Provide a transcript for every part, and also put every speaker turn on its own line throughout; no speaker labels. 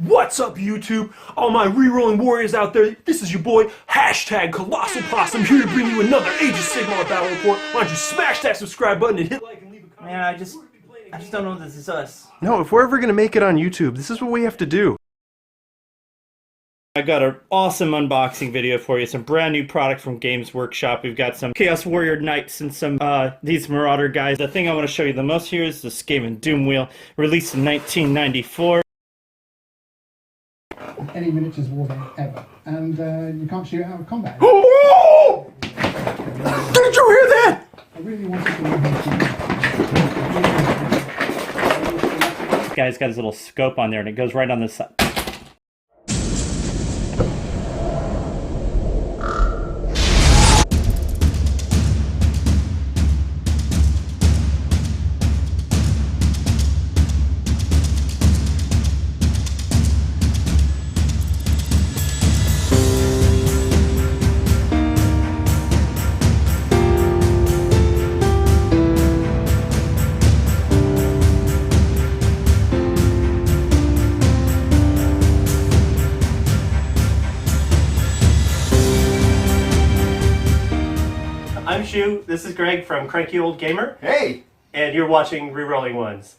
What's up, YouTube? All my rerolling warriors out there, this is your boy, hashtag Colossal Possum, here to bring you another Age of Sigmar battle report. Why don't you smash that subscribe button and hit like and leave a comment.
Man, I just don't know if this is us.
No, if we're ever gonna make it on YouTube, this is what we have to do.
I got an awesome unboxing video for you. Some brand new product from Games Workshop. We've got some Chaos Warrior Knights and some these Marauder guys. The thing I want to show you the most here is the Skaven Doom Wheel, released in 1994.
Any miniatures war game ever, and you can't shoot out of combat.
Oh! Did you hear that?
I really wanted to learn how to
This guy's got his little scope on there, and it goes right on the side. I'm Shu, this is Greg from Cranky Old Gamer.
Hey!
And you're watching Rerolling Ones.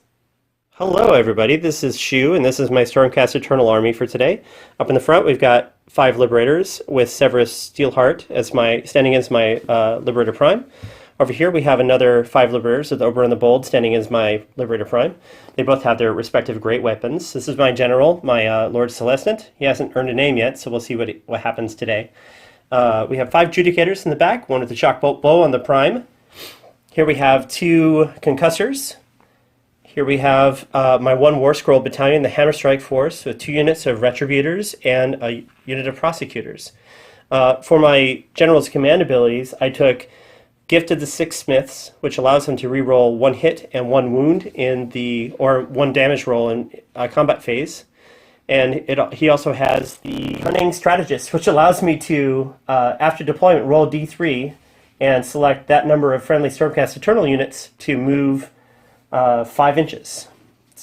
Hello everybody, this is Shu, and this is my Stormcast Eternal Army for today. Up in the front we've got 5 Liberators with Severus Steelheart as standing as my Liberator Prime. Over here we have another 5 Liberators with Oberon the Bold standing as my Liberator Prime. They both have their respective great weapons. This is my General, my Lord Celestant. He hasn't earned a name yet, so we'll see what happens today. We have 5 Judicators in the back, one with the Shockbolt Bow on the Prime. Here we have 2 Concussors. Here we have my 1 War Scroll Battalion, the Hammer Strike Force, with 2 units of Retributors and a unit of Prosecutors. For my General's command abilities, I took Gift of the 6 Smiths, which allows him to reroll 1 hit and 1 wound or 1 damage roll in combat phase. And he also has the Cunning Strategist, which allows me to, after deployment, roll D3 and select that number of friendly Stormcast Eternal units to move 5 inches,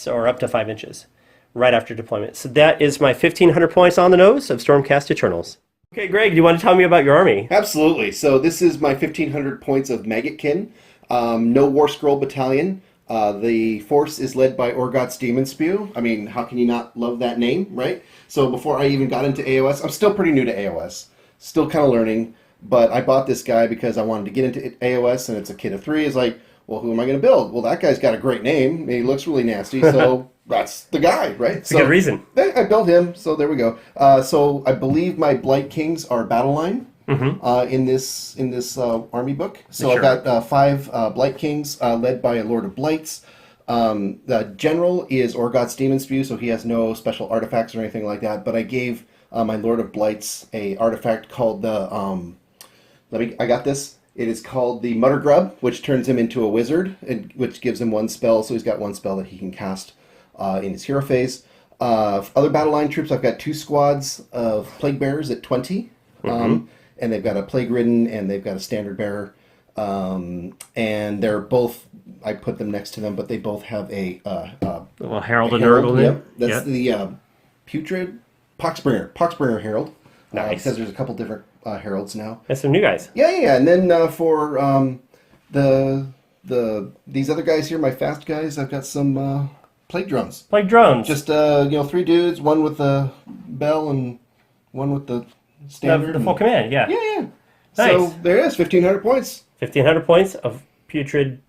or up to 5 inches, right after deployment. So that is my 1,500 points on the nose of Stormcast Eternals. Okay, Greg, do you want to tell me about your army?
Absolutely. So this is my 1,500 points of Maggotkin. No War Scroll Battalion. The force is led by Orgoth's Demon Spew. I mean, how can you not love that name, right? So before I even got into AOS, I'm still pretty new to AOS. Still kind of learning, but I bought this guy because I wanted to get into AOS, and it's a kid of 3. It's like, well, who am I going to build? Well, that guy's got a great name. He looks really nasty, so that's the guy, right?
It's a good reason.
I built him, so there we go. So I believe my Blight Kings are battle line. In this army book. So
Sure.
I've got 5 Blight Kings led by a Lord of Blights. The General is Orgoth's Demon Spew, so he has no special artifacts or anything like that. But I gave my Lord of Blights a artifact called the I got this. It is called the Mutter Grub, which turns him into a wizard, which gives him 1 spell. So he's got 1 spell that he can cast in his hero phase. Other battle line troops, I've got 2 squads of Plague Bearers at 20. And they've got a Plague Ridden, and they've got a Standard Bearer. And they're both, I put them next to them, but they both have a
Well, Herald of Nurgle.
Yep, that's the Putrid Poxbringer Herald.
Nice.
Because there's a couple different heralds now.
That's some new guys.
Yeah. And then for these other guys here, my fast guys, I've got some Plague Drones.
Plague Drones.
Just 3 dudes, 1 with the bell and 1 with the standard.
The full command, yeah.
Yeah.
Nice.
So there it is, 1,500 points.
1,500 points of Putrid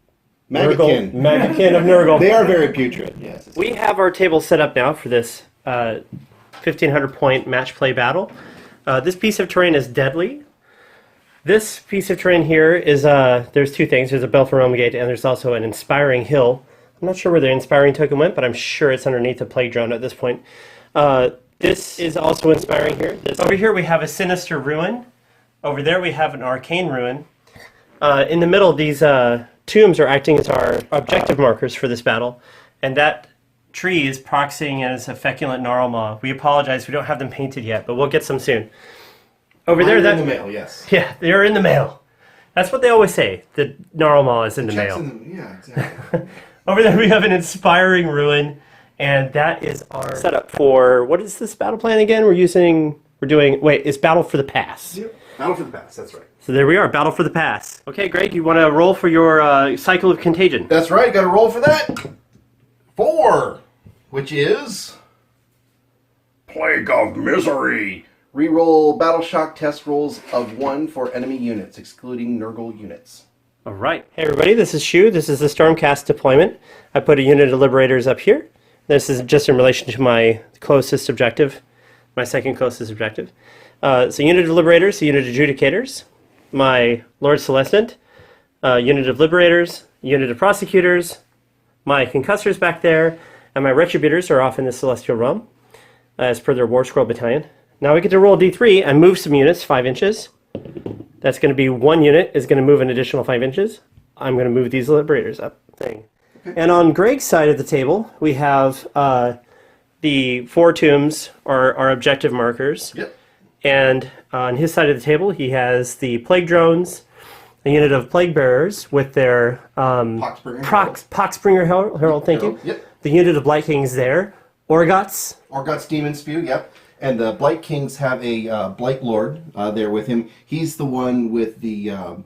Maggotkin.
Maggotkin of Nurgle.
They are very putrid, yes.
We have our table set up now for this 1,500 point match play battle. This piece of terrain is deadly. This piece of terrain here is, there's 2 things. There's a Belfarom Gate, and there's also an Inspiring Hill. I'm not sure where the Inspiring token went, but I'm sure it's underneath the Plague Drone at this point. This is also inspiring here. Over here we have a Sinister Ruin. Over there we have an Arcane Ruin. In the middle, these tombs are acting as our objective markers for this battle. And that tree is proxying as a Feculent Gnarlmaw. We apologize, we don't have them painted yet, but we'll get some soon. Over there,
in the mail, yes.
Yeah, they're in the mail. That's what they always say. The Gnarlmaw is in the mail.
Yeah, exactly.
Over there we have an Inspiring Ruin. And that is our setup for, what is this battle plan again? It's Battle for the Pass.
Yep. Battle for the Pass, that's right.
So there we are, Battle for the Pass. Okay, Greg, you want to roll for your Cycle of Contagion?
That's right, got to roll for that. 4, which is Plague of Misery. Reroll Battle Shock test rolls of 1 for enemy units, excluding Nurgle units.
All right. Hey, everybody, this is Shu. This is the Stormcast deployment. I put a unit of Liberators up here. This is just in relation to my closest objective, my second closest objective. So unit of Liberators, a unit of Adjudicators, my Lord Celestant, unit of Liberators, unit of Prosecutors, my Concussors back there, and my Retributors are off in the Celestial Realm, as per their War Scroll Battalion. Now we get to roll D3 and move some units 5 inches. That's going to be 1 unit is going to move an additional 5 inches. I'm going to move these Liberators up. And on Greg's side of the table, we have the 4 tombs, our objective markers.
Yep.
And on his side of the table, he has the Plague Drones, a unit of Plague Bearers with their Poxbringer Herald, thank you.
Yep.
The unit of Blight Kings there. Orgots.
Orgots Demon Spew, yep. And the Blight Kings have a Blight Lord there with him. He's the one with the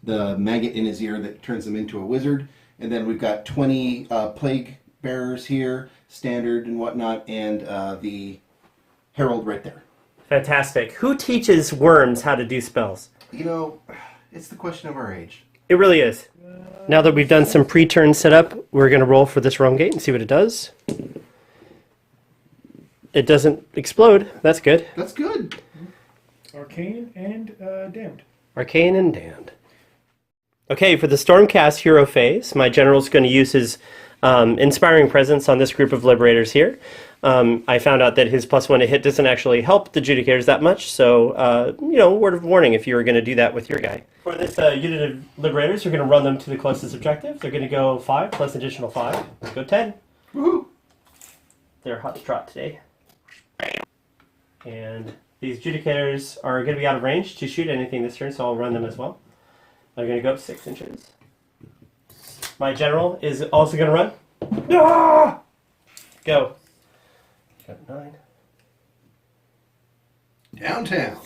maggot in his ear that turns him into a wizard. And then we've got 20 Plague Bearers here, standard and whatnot, and the Herald right there.
Fantastic. Who teaches worms how to do spells?
You know, it's the question of our age.
It really is. Now that we've done some pre-turn setup, we're going to roll for this Realm Gate and see what it does. It doesn't explode. That's good.
That's good.
Arcane and Damned.
Arcane and Damned. Okay, for the Stormcast hero phase, my general's going to use his inspiring presence on this group of Liberators here. I found out that his +1 to hit doesn't actually help the Adjudicators that much, so, word of warning if you were going to do that with your guy. For this unit of Liberators, you're going to run them to the closest objective. They're going to go 5 plus additional 5. Go 10.
Woohoo!
They're hot to trot today. And these Adjudicators are going to be out of range to shoot anything this turn, so I'll run them as well. They're going to go up 6 inches. My general is also going to run. Ah! Go. Got 9.
Downtown.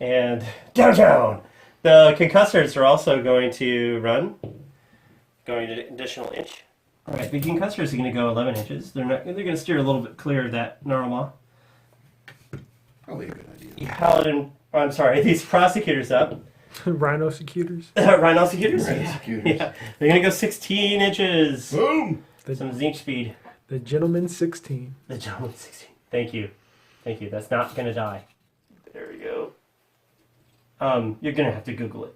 And downtown. The Concussors are also going to run. Going an additional inch. All right, the Concussors are going to go 11 inches. They're going to steer a little bit clear of that Narwhal.
Probably a good idea.
These Prosecutors up.
Rhinosecutors.
Rhinosecutors?
Rhinosecutors.
Yeah. They're going to go 16 inches.
Boom!
Some Zinch speed.
The Gentleman 16.
The Gentleman 16. Thank you. Thank you. That's not going to die. There we go. You're going to have to Google it.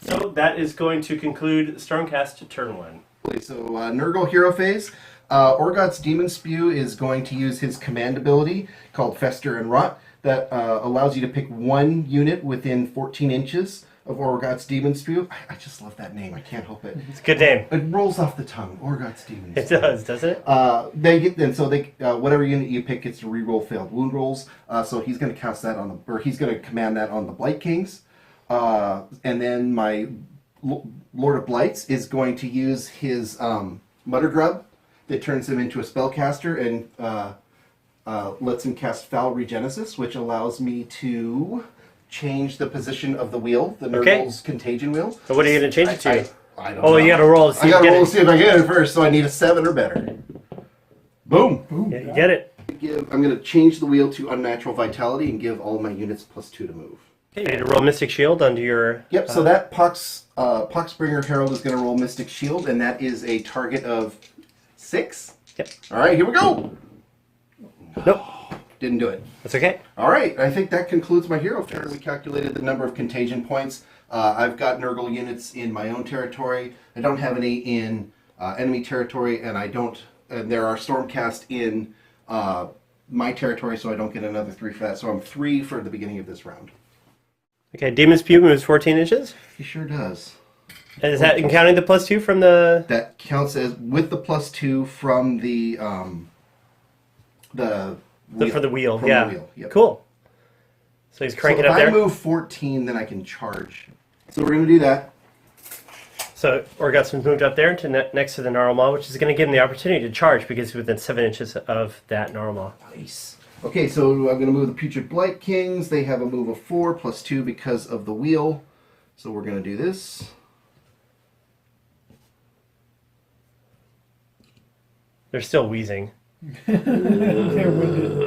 So that is going to conclude Stormcast turn 1.
So Nurgle hero phase. Orgot's Demon Spew is going to use his command ability called Fester and Rot that allows you to pick 1 unit within 14 inches of Orgot's Demon Spew. I just love that name. I can't help it.
It's a good name.
It rolls off the tongue. Orgot's Demon Spew.
It does, doesn't it?
Whatever unit you pick gets to reroll failed wound rolls. So he's going to cast that he's going to command that on the Blight Kings. And then my Lord of Blights is going to use his Mutter Grub that turns him into a spellcaster and lets him cast Foul Regenesis, which allows me to change the position of the wheel, the Nurgle's Contagion wheel.
So what are you going to change it to?
I don't know.
You got to roll to see
I got to roll to see if I get it first, so I need a 7 or better. Boom.
Yeah, you get it.
I'm going to change the wheel to Unnatural Vitality and give all my units +2 to move.
Okay, you need to roll Mystic Shield under your...
Yep, so that Poxbringer Herald is going to roll Mystic Shield, and that is a target of 6.
Yep.
All right, here we go.
Nope.
Didn't do it.
That's okay.
All right, I think that concludes my hero turn. We calculated the number of contagion points. I've got Nurgle units in my own territory. I don't have any in enemy territory, and there are Stormcast in my territory, so I don't get another 3 for that. So I'm 3 for the beginning of this round.
Okay, Demon Spew moves 14 inches.
He sure does.
And is that counting the +2 from the...
That counts as with the +2 from the wheel.
For the wheel,
From
yeah.
the wheel, yep.
Cool. So he's cranking
so
up there.
if I move 14, then I can charge. So we're going to do that.
So Orgot's moved up there to next to the Gnarl Maw, which is going to give him the opportunity to charge because he's within 7 inches of that Gnarl Maw.
Nice. Okay, so I'm going to move the Putrid Blight Kings. They have a move of 4 plus 2 because of the wheel. So we're going to do this.
They're still wheezing.
They're winded.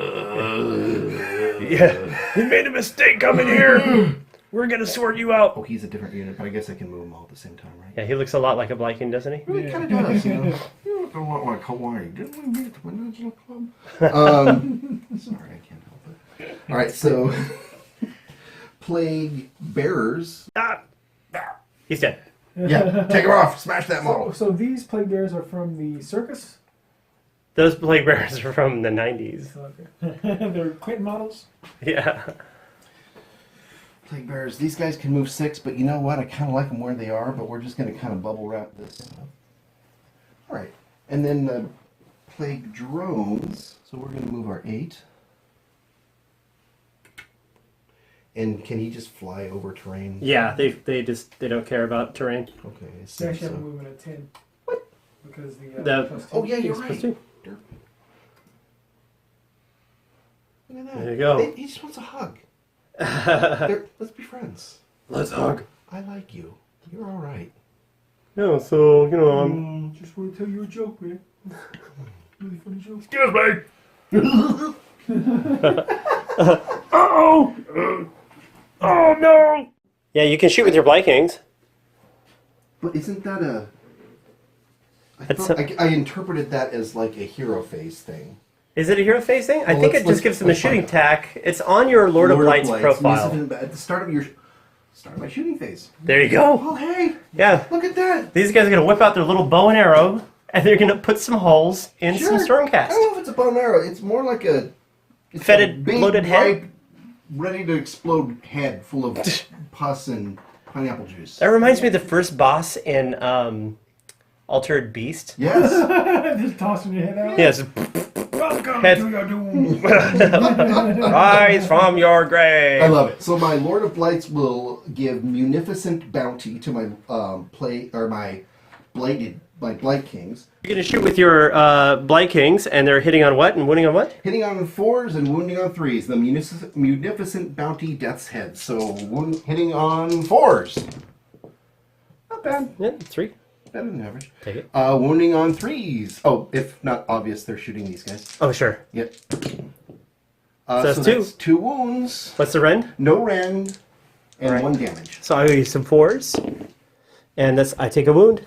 Yeah, you made a mistake coming here. We're going to sort you out.
Oh, he's a different unit, but I guess I can move them all at the same time, right?
Yeah, he looks a lot like a Blight King, doesn't he?
Well, he kind of does, you know. You look a lot like Hawaii. Didn't we meet at the Peninsula Club? Sorry, I can't help it. All right, so Plague Bearers.
He's dead.
Yeah, take her off. Smash that model.
So these plague bears are from the circus?
Those Plague Bearers are from the 90s.
Okay. They're Clinton models?
Yeah.
Plague Bearers. These guys can move 6, but you know what? I kind of like them where they are, but we're just going to kind of bubble wrap this. All right. And then the Plague Drones. So we're going to move our 8. And can he just fly over terrain?
Yeah, they don't care about terrain.
Okay. I
They
see,
actually have a
so.
movement of 10.
What?
Because the...
The-
+2.
Oh, yeah, you're
He's
right.
supposed to.
Derp. Look at that.
There you go.
He just wants a hug. Let's be friends.
Let's hug.
I like you. You're all right.
No, so, you know, I'm...
Just want to tell you a joke, man. Really funny joke.
Excuse me. Uh-oh. Oh, no.
Yeah, you can shoot with your Blight Kings.
But isn't that a...
That's
I interpreted that as like a hero phase thing.
Is it a hero phase thing? I
Well,
think
let's-
it just gives them a
let's find
shooting
out.
tack. It's on your Lord of Blight's profile.
At the start of my shooting phase.
There you go.
Oh, hey,
Yeah.
look at that.
These guys are going to whip out their little bow and arrow, and they're going to put some holes in some
I
Stormcast.
don't know if it's a bow and arrow. It's more like a... It's
Fetid,
a big,
bloated head?
ripe, ready to explode head full of pus and pineapple juice.
That reminds me of the first boss in Altered Beast.
Yes.
Just tossing your head out.
Yes.
Welcome
Head-
to your doom.
Rise from your grave.
I love it. So my Lord of Blights will give munificent bounty to my my Blight Kings,
You're going to shoot with your Blight Kings, and they're hitting on what and wounding on what?
hitting on 4s and wounding on 3s. The munificent bounty death's head. So hitting on 4s. Not bad.
Yeah, 3.
Better than average.
Take it.
Wounding on 3s. Oh, if not obvious, they're shooting these guys.
Oh, sure.
Yep.
that's
so
2.
that's 2 wounds,
What's the rend?
no rend, and
Alright.
1 damage.
So I'll use some 4s, and I take a wound.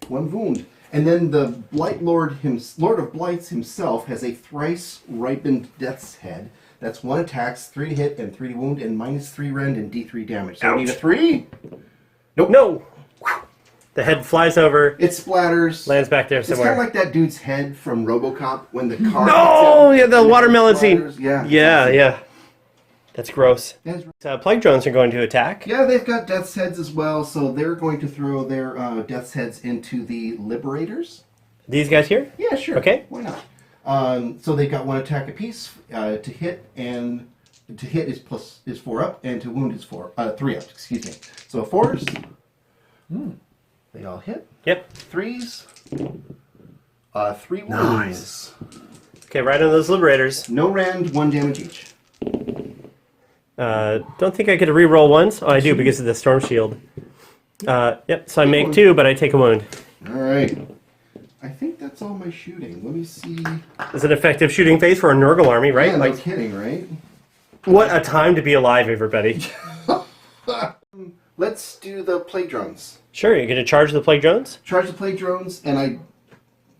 1 wound. And then the Blight Lord of Blights himself has a thrice ripened Death's Head. That's 1 attacks, 3 to hit, and 3 to wound, and -3 rend and D3 damage. So I need a 3.
No! The head flies over,
It splatters.
lands back there
It's kind
somewhere.
of like that dude's head from RoboCop when the car.
Oh,
hits
yeah,
him
the
and it
watermelon scene.
splatters. Yeah.
Yeah, yeah. That's gross.
That's-
Plague drones are going to attack.
Yeah, they've got Death's Heads as well, so they're going to throw their Death's Heads into the Liberators.
These guys here?
Yeah, sure.
Okay.
Why not? So they've got 1 attack apiece. To hit is 4 up, and to wound is 3 up. Excuse me. So 4s. They all hit.
Yep.
3s. 3 wounds.
Okay, right on those Liberators.
No rend, 1 damage each.
Don't think I get to re-roll once. Oh, I do because of the Storm Shield. Yep, so I make 2, but I take a wound.
All right. I think that's all my shooting. Let me see.
It's an effective shooting phase for a Nurgle army, right?
Yeah, no
Like,
kidding, right?
what a time to be alive, everybody.
Let's do the Plague Drones.
Sure, you're going to charge the Plague drones?
Charge the Plague Drones, and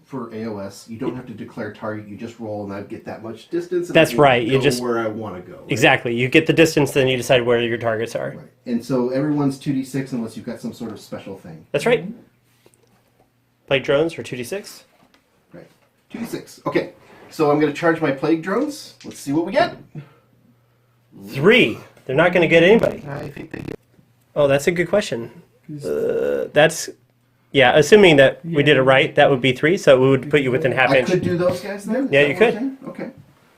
for AOS, you don't have to declare target. You just roll, and I get that much distance. And
That's
I can
right, you
go
just-
where I want to go. Right?
Exactly. You get the distance, then you decide where your targets are.
Right. And so everyone's 2d6 unless you've got some sort of special thing.
That's right. Plague drones for 2d6.
Right. 2d6. Okay. So I'm going to charge my Plague Drones. Let's see what we get.
3. They're not going to get anybody.
I think they get.
Oh, that's a good question. That's... Yeah, assuming that we did it right, that would be 3, so it would put you within half
I
inch.
could do those guys then? Is
Yeah,
that
you
what you're
could.
saying? Okay.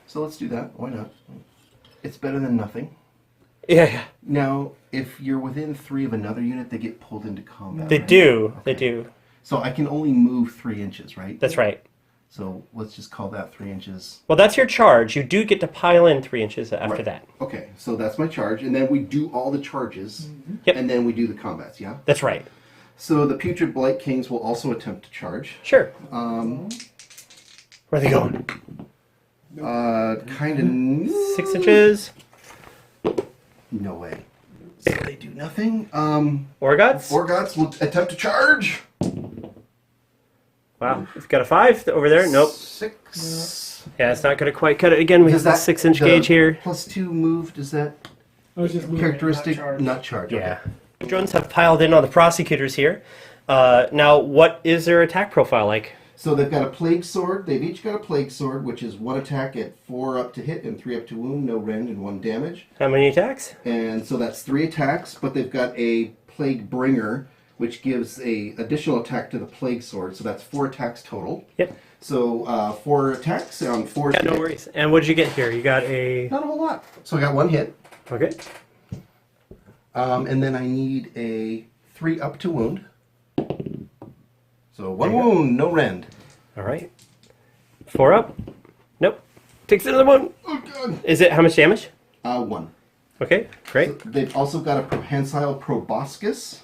So let's do that. Why not? It's better than nothing.
Yeah.
Now, if you're within 3 of another unit, they get pulled into combat.
They
right?
do.
Okay.
They do.
So I can only move 3 inches, right?
That's right.
So let's just call that 3 inches.
Well, that's your charge. You do get to pile in 3 inches after
Right.
that.
Okay, so that's my charge, and then we do all the charges,
Yep.
and then we do the combats, yeah?
That's right.
So the Putrid Blight Kings will also attempt to charge.
Sure.
Um,
Where are they going?
kind of...
6 inches.
No way. So they do nothing.
Orgots?
Orgots will attempt to charge.
Wow. We've got a 5 over there. Nope.
6.
Yeah, it's not going to quite cut it. Again, we have the 6-inch gauge here.
+2 move, does that
I was just moving,
characteristic
not charge.
not charge?
Yeah. Drones have piled in on the prosecutors here. Now, what is their attack profile like?
So they've got a Plague Sword. They've each got a Plague Sword, which is 1 attack at 4 up to hit and 3 up to wound, no rend, and 1 damage.
How many attacks?
And so that's 3 attacks, but they've got a Plague Bringer, which gives a additional attack to the Plague Sword. So that's 4 attacks total.
Yep.
So 4 attacks on 4.
Yeah, no worries. And what did you get here? You got a...
Not a whole lot. So I got 1 hit.
Okay.
And then I need a 3 up to wound. So 1
There you go.
wound, no rend.
All right. 4 up. Nope. Takes another one.
Oh god.
Is it how much damage?
1.
Okay, great.
So they've also got a Prehensile Proboscis.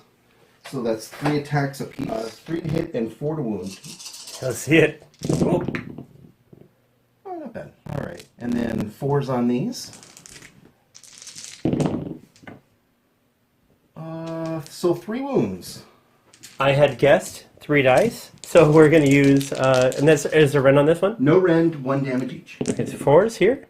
So that's 3 attacks apiece. 3 to hit and 4 to wound.
Let's see it. Oh.
Oh, not bad. All right. And then 4s on these. So 3 wounds.
I had guessed 3 dice, so we're going to use, and this is a rend on this one.
No rend, 1 damage each.
It's 4s here.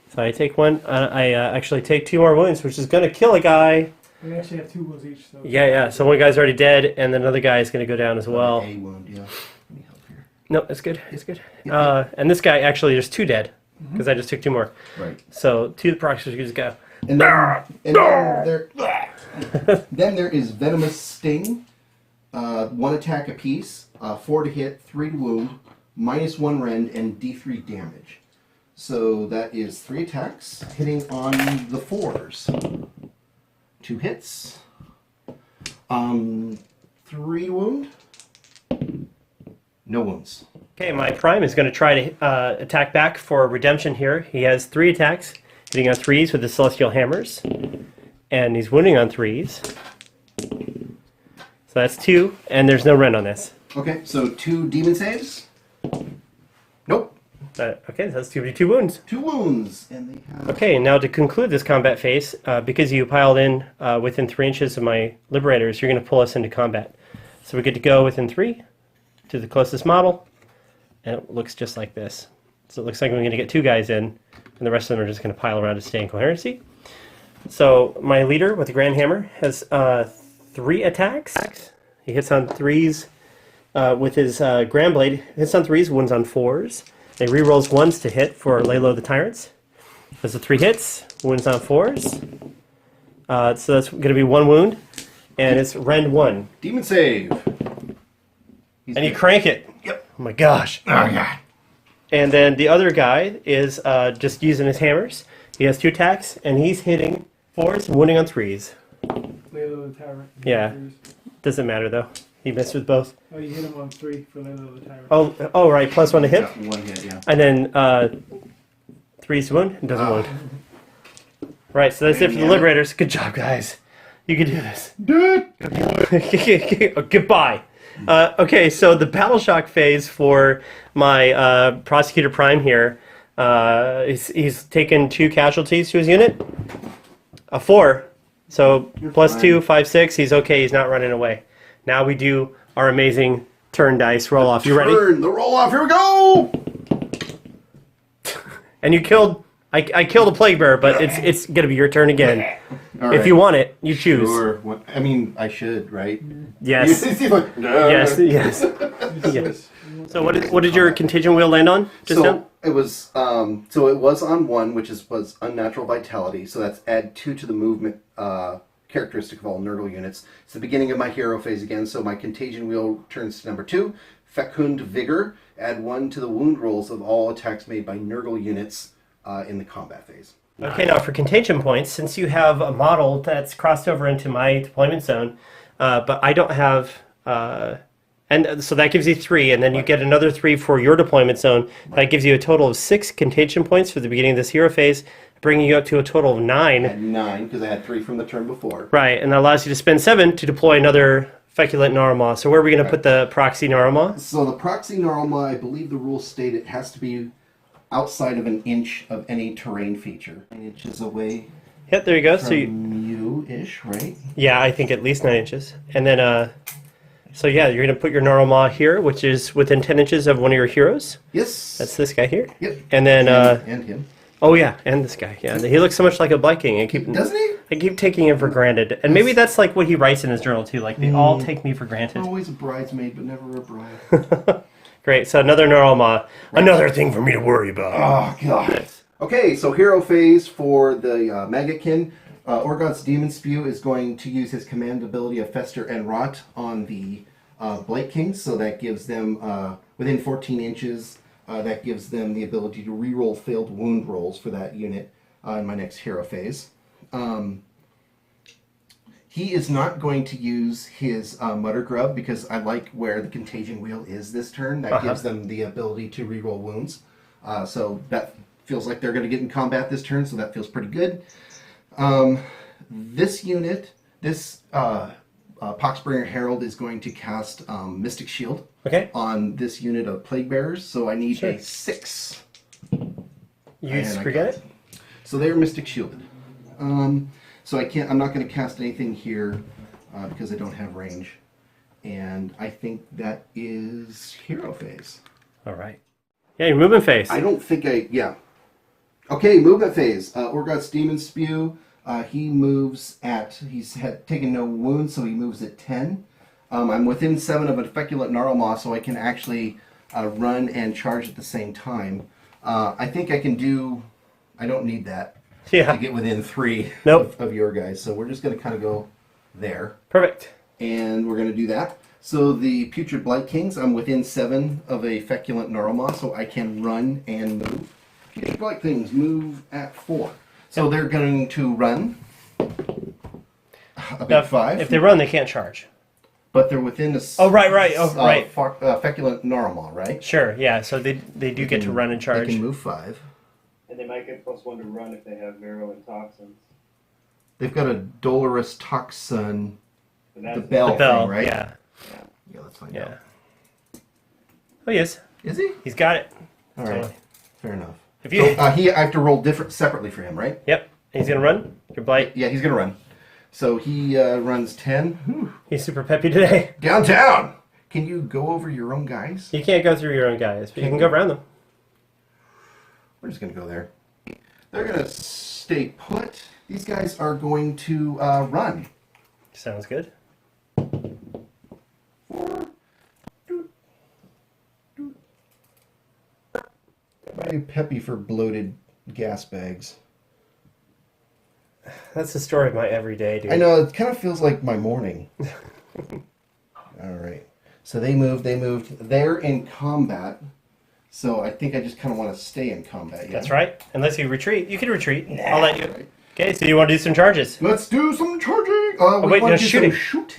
So I take 1. I actually take 2 more wounds, which is going to kill a guy.
We actually have 2 wounds each. So.
Yeah. So one guy's already dead, and then another guy is going to go down as well.
A wound, yeah. Let me help here.
No, it's good. It's good.
Yeah.
And this guy actually there's 2 dead because I just took 2 more.
Right.
So 2 prosecutors go.
And then there is Venomous Sting. 1 attack apiece, 4 to hit, 3 to wound, -1 rend, and D3 damage. So that is 3 attacks, hitting on the 4s. 2 hits. 3 wound. No wounds.
Okay, my prime is going to try to attack back for redemption here. He has 3 attacks, hitting on 3s with the Celestial Hammers, and he's wounding on 3s. So that's 2, and there's no rend on this.
Okay, so 2 demon saves. Nope.
Okay, so that's 2 wounds.
2 wounds. And they have...
Okay, now to conclude this combat phase, because you piled in within 3 inches of my Liberators, you're going to pull us into combat. So we get to go within 3 to the closest model, and it looks just like this. So it looks like we're going to get 2 guys in, and the rest of them are just going to pile around to stay in coherency. So my leader with the Grand Hammer has 3 attacks. He hits on 3s with his Grand Blade. Hits on 3s, wounds on 4s. He rerolls 1s to hit for lay low the tyrants. Does the 3 hits, wounds on 4s. So that's going to be 1 wound, and it's rend 1.
Demon save.
And you crank it.
Yep.
Oh my gosh.
Oh god.
And then the other guy is just using his hammers. He has 2 attacks, and he's hitting 4s, wounding on 3s.
Layla the Tyrant.
Yeah. Doesn't matter though. He missed with both.
Oh, you hit him on 3 for Layla the Tyrant.
Oh, right. +1 to hit.
Yeah, 1 hit, yeah.
And then 3's wound. It doesn't wound. Right, so that's it for the Liberators. Good job, guys. You can do this.
Do it.
Goodbye. Okay, so the Battle Shock phase for my Prosecutor Prime here, he's taken 2 casualties to his unit. A 4. So
You're
+2,
fine.
5, 6. He's okay. He's not running away. Now we do our amazing turn dice roll off. You ready?
Turn the roll off. Here we go.
And you killed. I killed a Plague Bearer, but it's gonna be your turn again.
All
If
right.
you want it, you choose.
Sure. What- I mean, I should, right?
Yes. Yes. Yes. Yes. So what did your contingent wheel land on just now?
It was on 1, which was unnatural vitality. So that's add 2 to the movement characteristic of all Nurgle units. It's the beginning of my hero phase again. So my contagion wheel turns to number 2. Fecund Vigor. Add 1 to the wound rolls of all attacks made by Nurgle units in the combat phase.
Okay, now for contention points, since you have a model that's crossed over into my deployment zone, but I don't have, and so that gives you 3, and then you get another 3 for your deployment zone. That gives you a total of 6 contention points for the beginning of this hero phase, bringing you up to a total of 9.
I had 9 because I had 3 from the turn before.
Right, and that allows you to spend 7 to deploy another Feculent Gnarlmaw. So where are we going to put the proxy Gnarlmaw?
So the proxy Gnarlmaw, I believe the rules state it has to be outside of an inch of any terrain feature. 9 inches away
Yep, there you go.
from
So
you-ish, right?
yeah, I think at least 9 inches. And then, so yeah, you're going to put your Gnarlmaw here, which is within 10 inches of one of your heroes.
Yes.
That's this guy here.
Yep.
And then,
and him.
oh yeah, and this guy. Yeah, he looks so much like a Blight King.
Doesn't he?
I keep taking him for granted. And maybe that's like what he writes in his journal too. Like, they all take me for granted.
Always a bridesmaid, but never a bride.
Great, so another Gnarlmaw. Another thing for me to worry about.
Oh, God. Okay, so hero phase for the Maggotkin. Orgoth's Demon Spew is going to use his command ability of Fester and Rot on the Blight Kings, so that gives them, within 14 inches, that gives them the ability to reroll failed wound rolls for that unit in my next hero phase. He is not going to use his Mutter Grub because I like where the Contagion Wheel is this turn. That gives them the ability to reroll wounds. So that feels like they're going to get in combat this turn, so that feels pretty good. This unit, this Poxbringer Herald is going to cast Mystic Shield on this unit of Plague Bearers, so I need a 6.
You forget it?
So they're Mystic Shielded. So I'm not going to cast anything here because I don't have range. And I think that is hero phase.
All right. Yeah, your movement phase.
I don't think yeah. Okay, movement phase. Orgoth's Demon Spew. He moves he's taken no wounds, so he moves at 10. I'm within 7 of a Feculent Gnarlmaw, so I can actually run and charge at the same time. I think I can do, I don't need that to get within 3 of your guys, so we're just going to kind of go there.
Perfect.
And we're going to do that. So the Putrid Blight Kings, I'm within 7 of a Feculent Gnarlmaw, so I can run and move. Putrid Blight Kings move at 4. So they're going to run a big 5.
If they run, they can't charge.
But they're within the Feculent Gnarlmaw, right?
Sure, yeah, so they do get to run and charge.
They can move 5.
And they might get +1 to run if they have Marrow and Toxins.
They've got a Dolorous Toxin, the
bell
thing, right?
Yeah.
Yeah, let's find out.
Oh, yes.
Is he?
He's got it.
All right. Fair enough.
If you,
I have to roll separately for him, right?
Yep. He's going to run? Your Blight?
Yeah, he's going to run. So he runs 10. Whew.
He's super peppy today.
Downtown! Can you go over your own guys?
You can't go through your own guys, but you can go around them.
We're just going to go there. They're going to stay put. These guys are going to run.
Sounds good.
Very peppy for bloated gas bags.
That's the story of my everyday, dude.
I know, it kind of feels like my morning. Alright. So they moved. They're in combat. So I think I just kind of want to stay in combat. Yeah?
That's right. Unless you retreat. You can retreat. I'll let you. Okay, so you want to do some charges?
Let's do some charging!
Wait, no,
shooting.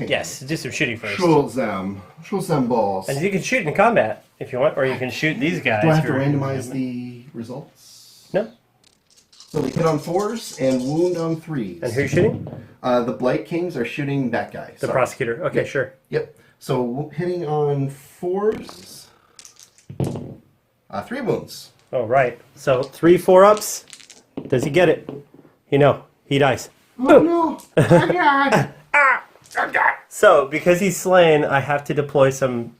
Yes, do some shooting first.
Shoot them balls.
And you can shoot in combat if you want, or you can shoot these guys.
Do I have to randomize the results?
No.
So we hit on 4s and wound on 3s.
And who's shooting?
The Blight Kings are shooting that guy.
The prosecutor. Okay, sure.
Yep. So hitting on 4s, 3 wounds.
Oh, right. So 3 4-ups. Does he get it? You know, he dies.
Oh no! Oh God!
So, because he's slain, I have to deploy some...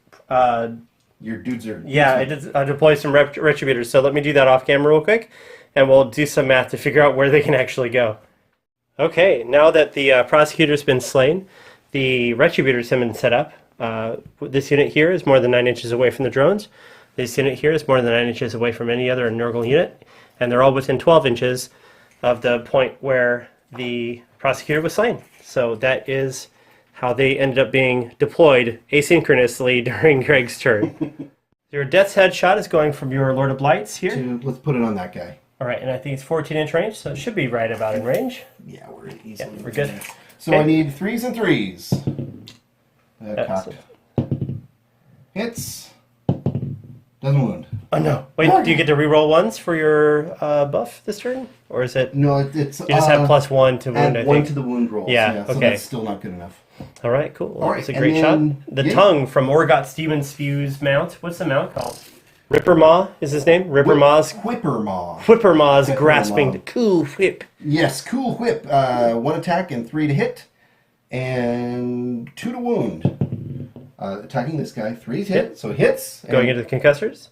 Your dudes are...
Yeah, I deploy some retributors. So let me do that off camera real quick, and we'll do some math to figure out where they can actually go. Okay, now that the prosecutor's been slain, the retributors have been set up. This unit here is more than 9 inches away from the drones. This unit here is more than 9 inches away from any other Nurgle unit, and they're all within 12 inches of the point where the prosecutor was slain. So that is how they ended up being deployed asynchronously during Greg's turn. Your Death's Head shot is going from your Lord of Blights here.
Let's put it on that guy.
All right, and I think it's 14-inch range, so it should be right about in range.
Yeah, we're easily.
Yeah, we're good.
So
Okay.
I need 3s and 3s. Cocked.
Excellent.
Hits. Doesn't wound.
Oh no! Wait, do you get to reroll ones for your buff this turn, or is it?
No, it's.
You just have +1 to wound.
Add
I
1
think.
to the wound roll.
Yeah,
So
okay.
that's still not good enough.
All right, cool. Well,
All right,
that's a
and
great shot.
then-
The
yeah.
tongue from Orgot Demon Spew's mount. What's the mount called? Rippermaw is his name. Rippermaw's
Whippermaw.
Whippermaw's
Whippermaw.
grasping the cool whip.
Yes, cool whip. 1 attack and 3 to hit, and 2 to wound. Attacking this guy. 3's hit, so hits.
Going into the concussors.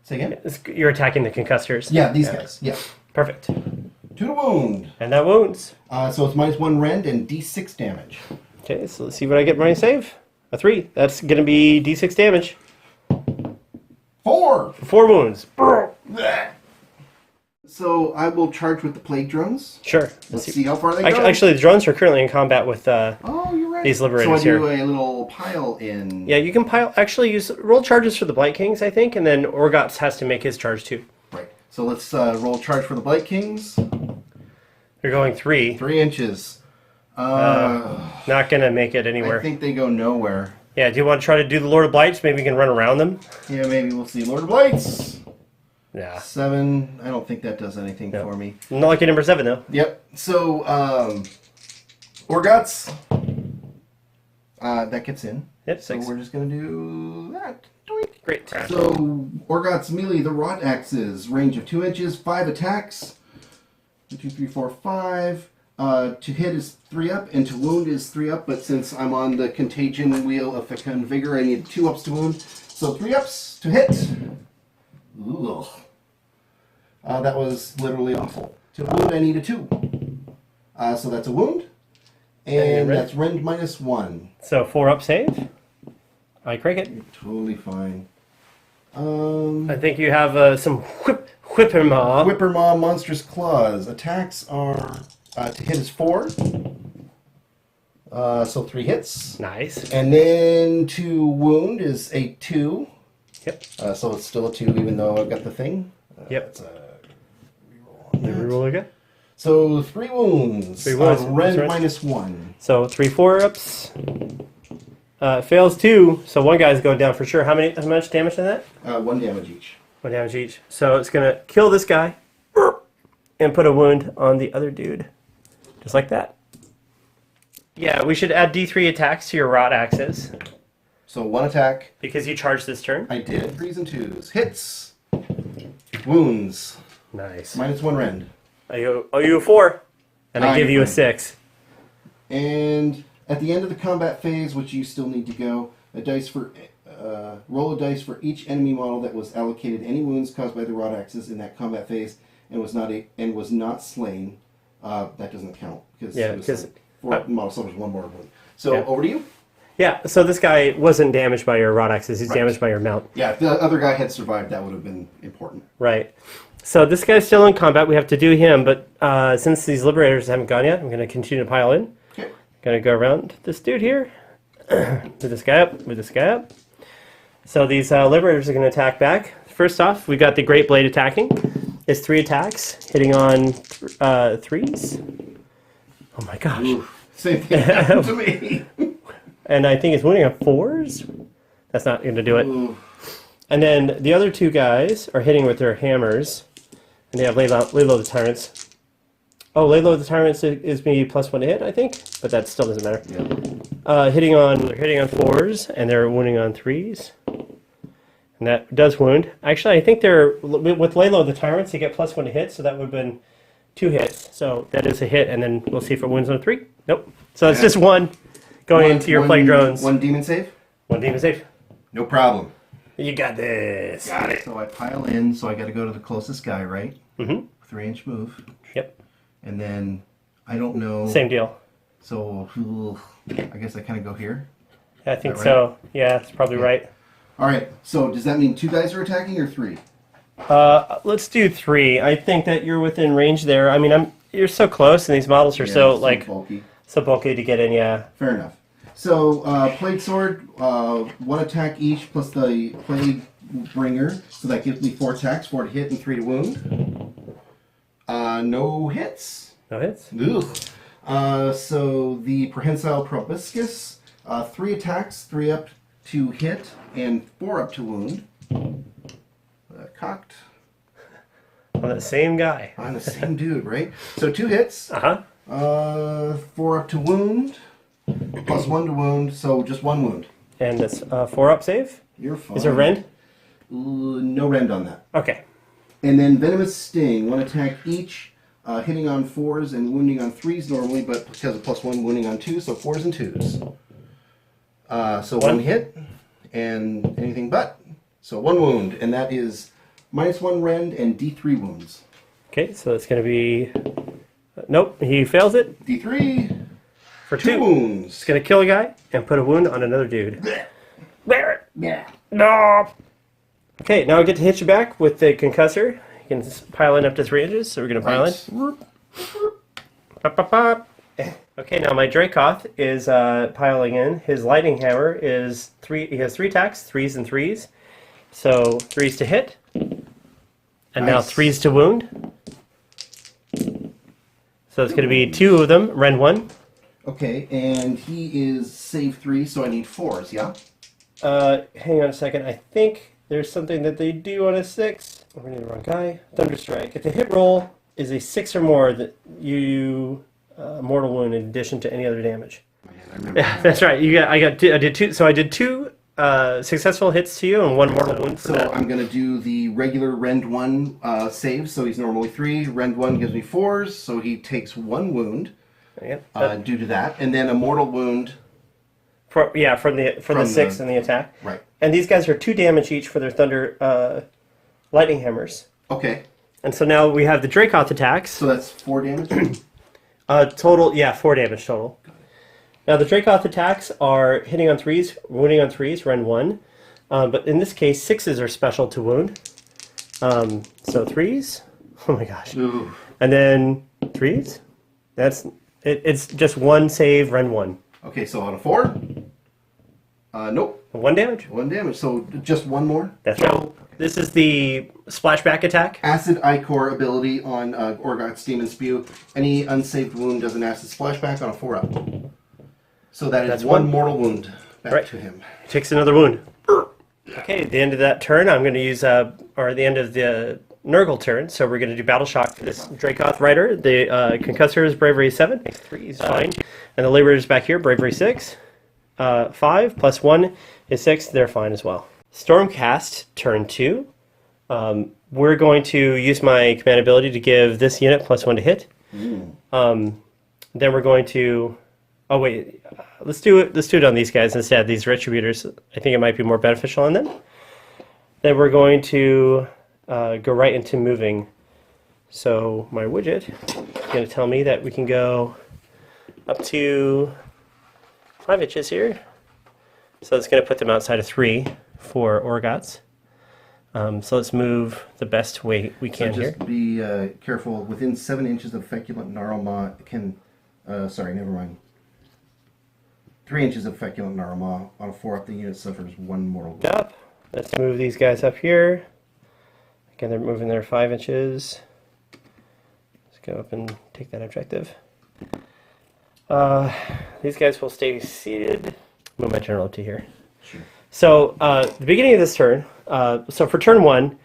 Say again?
You're attacking the concussors.
Yeah, these guys. Yeah.
Perfect.
2 to wound.
And that wounds.
So it's -1 rend and d6 damage.
Okay, so let's see what I get for my save. A 3. That's going to be d6 damage.
4!
4 wounds.
So I will charge with the plague drones.
Sure.
Let's see how far they go.
Actually, the drones are currently in combat with
Oh, you're right.
these liberators
so I do
here.
a little pile in.
Yeah, you can roll charges for the Blight Kings, I think, and then Orgots has to make his charge too.
Right. So let's roll charge for the Blight Kings.
You're going 3.
3 inches.
Not gonna make it anywhere.
I think they go nowhere.
Yeah, do you want to try to do the Lord of Blights? Maybe we can run around them.
Yeah, maybe we'll see. Lord of Blights.
Yeah.
7. I don't think that does anything for me.
Not lucky number 7 though.
Yep. So, Orgots. That gets in.
Yep,
So
6.
we're just going to do that. Doink.
Great.
So, Orgots melee the rod axes. Range of 2 inches, 5 attacks. 1, 2, 3, 4, 5. To hit is 3 up, and to wound is 3 up, but since I'm on the contagion wheel of Fecund Vigor, I need 2 ups to wound. So 3 ups to hit. Ugh. That was literally awful. To wound, I need a 2. So that's a wound. And
rend?
that's rend -1.
So 4 up save. I crank it.
Totally fine.
I think you have some Whippermaw.
Whippermaw Monstrous Claws. Attacks are to hit is 4. So 3 hits.
Nice.
And then to wound is a 2.
Yep.
So it's still a 2 even though I've got the thing.
Yep.
That's a reroll on
You
that.
reroll again.
So 3 wounds.
3 wounds.
Rend
That's
-1.
So 3 4-ups. Fails 2, so one guy's going down for sure. How much damage in that?
1 damage each.
1 damage each. So it's gonna kill this guy and put a wound on the other dude, just like that. Yeah, we should add D3 attacks to your rod axes
So 1 attack.
because you charged this turn.
I did. 3s and 2s. Hits. Wounds.
Nice.
-1 rend.
I owe you a 4, and I give you a 6.
And at the end of the combat phase, which you still need to go, roll a dice for each enemy model that was allocated any wounds caused by the rod axes in that combat phase and was not slain. That doesn't count because
Yeah,
it was
because-
like 4 model suffers 1 more wound. So
Yeah.
over to you.
Yeah, so this guy wasn't damaged by your rod axes, he's
Right.
damaged by your mount.
Yeah, if the other guy had survived, that would have been important.
Right. So this guy's still in combat, we have to do him, but since these liberators haven't gone yet, I'm going to continue to pile in.
Okay.
Gonna go around this dude here. Move this guy up, move this guy up. So these liberators are gonna attack back. First off, we got the Great Blade attacking. It's 3 attacks, hitting on 3s. Oh my gosh.
Ooh, same thing happened to me.
And I think it's wounding on 4s. That's not gonna do it.
Ooh.
And then the other 2 guys are hitting with their hammers. And they have Laylo the Tyrants. Oh, Laylo the Tyrants is maybe +1 to hit, I think, but that still doesn't matter.
Yeah.
Hitting on 4s, and they're wounding on 3s. And that does wound. Actually, I think they're, with Laylo the Tyrants, they get +1 to hit, so that would have been 2 hits. So that is a hit, and then we'll see if it wounds on 3. Nope. So it's just 1 going into your plague drones.
1 demon save?
1 demon save.
No problem.
You got this.
Got it. So I pile in, so I got to go to the closest guy, right?
Mm-hmm.
3-inch move.
Yep.
And then, I don't know.
Same deal.
So, I guess I kind of go here.
I think
Is that
so. Yeah, it's probably right.
All right. So, does that mean 2 guys are attacking or 3?
Let's do 3. I think that you're within range there. I mean, you're so close, and these models are so
bulky.
so bulky to get in. Yeah.
Fair enough. So, Plague Sword, 1 attack each plus the Plague Bringer. So that gives me 4 attacks, 4 to hit and 3 to wound. No hits.
No hits.
Ugh. So the Prehensile Proboscis, 3 attacks, 3 up to hit, and 4 up to wound. Cocked.
On that same guy.
On the same dude, right? So 2 hits. 4 up to wound, plus 1 to wound, so just 1 wound.
And it's 4 up save?
You're fine.
Is there rend?
No rend on that.
Okay.
And then Venomous Sting, 1 attack each, hitting on 4s and wounding on 3s normally, but because of plus 1, wounding on 2s, so 4s and 2s. So 1 hit, and anything but. So 1 wound, and that is -1 rend and D3 wounds.
Okay, so it's going to be... Nope, he fails it.
D3
For
2
2.
wounds.
It's going to kill a guy and put a wound on another dude.
Yeah.
No! Okay, now I get to hit you back with the concussor. You can pile in up to 3 inches, so we're going to pile in. Pop, pop, pop. Okay, now my Dracoth is piling in. His lightning hammer is 3. He has 3 attacks, 3s and 3s. So 3s to hit. And now 3s to wound. So it's going to be 2 of them, rend 1.
Okay, and he is save 3, so I need 4s, yeah?
Hang on a second. I think there's something that they do on a 6. We're going to the wrong guy. Thunderstrike. If the hit roll is a 6 or more, that you mortal wound in addition to any other damage. Yeah, that's right. I did 2. So I did 2 successful hits to you and 1 mortal wound.
So I'm going to do the regular rend 1 save, so he's normally 3. Rend 1 gives me 4s, so he takes 1 wound due to that, and then a mortal wound.
From the 6 and the attack.
Right.
And these guys are 2 damage each for their thunder lightning hammers.
Okay.
And so now we have the Dracoth attacks.
So that's 4 damage?
Total, 4 damage total. Now the Dracoth attacks are hitting on 3s, wounding on 3s, rend 1. But in this case, 6s are special to wound. So 3s. Oh my gosh.
Ooh.
And then 3s. It's just 1 save, rend 1.
Okay, so on a 4? Nope.
1 damage?
1 damage, so just 1 more?
That's right. This is the splashback attack.
Acid Ichor ability on Orgoth's Demon Spew. Any unsaved wound does an acid splashback on a 4-up. So that's 1 mortal wound back to him.
He takes another wound. Okay, at the end of that turn, I'm going to use, or the end of the Nurgle turn, so we're going to do Battle Shock for this Dracoth Rider. The Concussor is Bravery 7. 3 is fine. And the Laborer is back here, Bravery 6. 5 plus 1 is 6. They're fine as well. Stormcast, turn 2. We're going to use my command ability to give this unit plus 1 to hit. Then we're going to... Oh wait, let's do it on these guys instead, these Retributors. I think it might be more beneficial on them. Then we're going to go right into moving. So my widget is going to tell me that we can go up to 5 inches here. So it's going to put them outside of 3 for Orgots. So let's move the best way we can here.
So just be careful. Within 7 inches of feculent gnarlmaw can... sorry, never mind. 3 inches of feculent gnarlmaw on a 4-up, the unit suffers 1 mortal wound.
Up. Let's move these guys up here. Again, they're moving there 5 inches. Let's go up and take that objective. These guys will stay seated. Move my general up to here.
Sure.
So, the beginning of this turn, so for turn 1,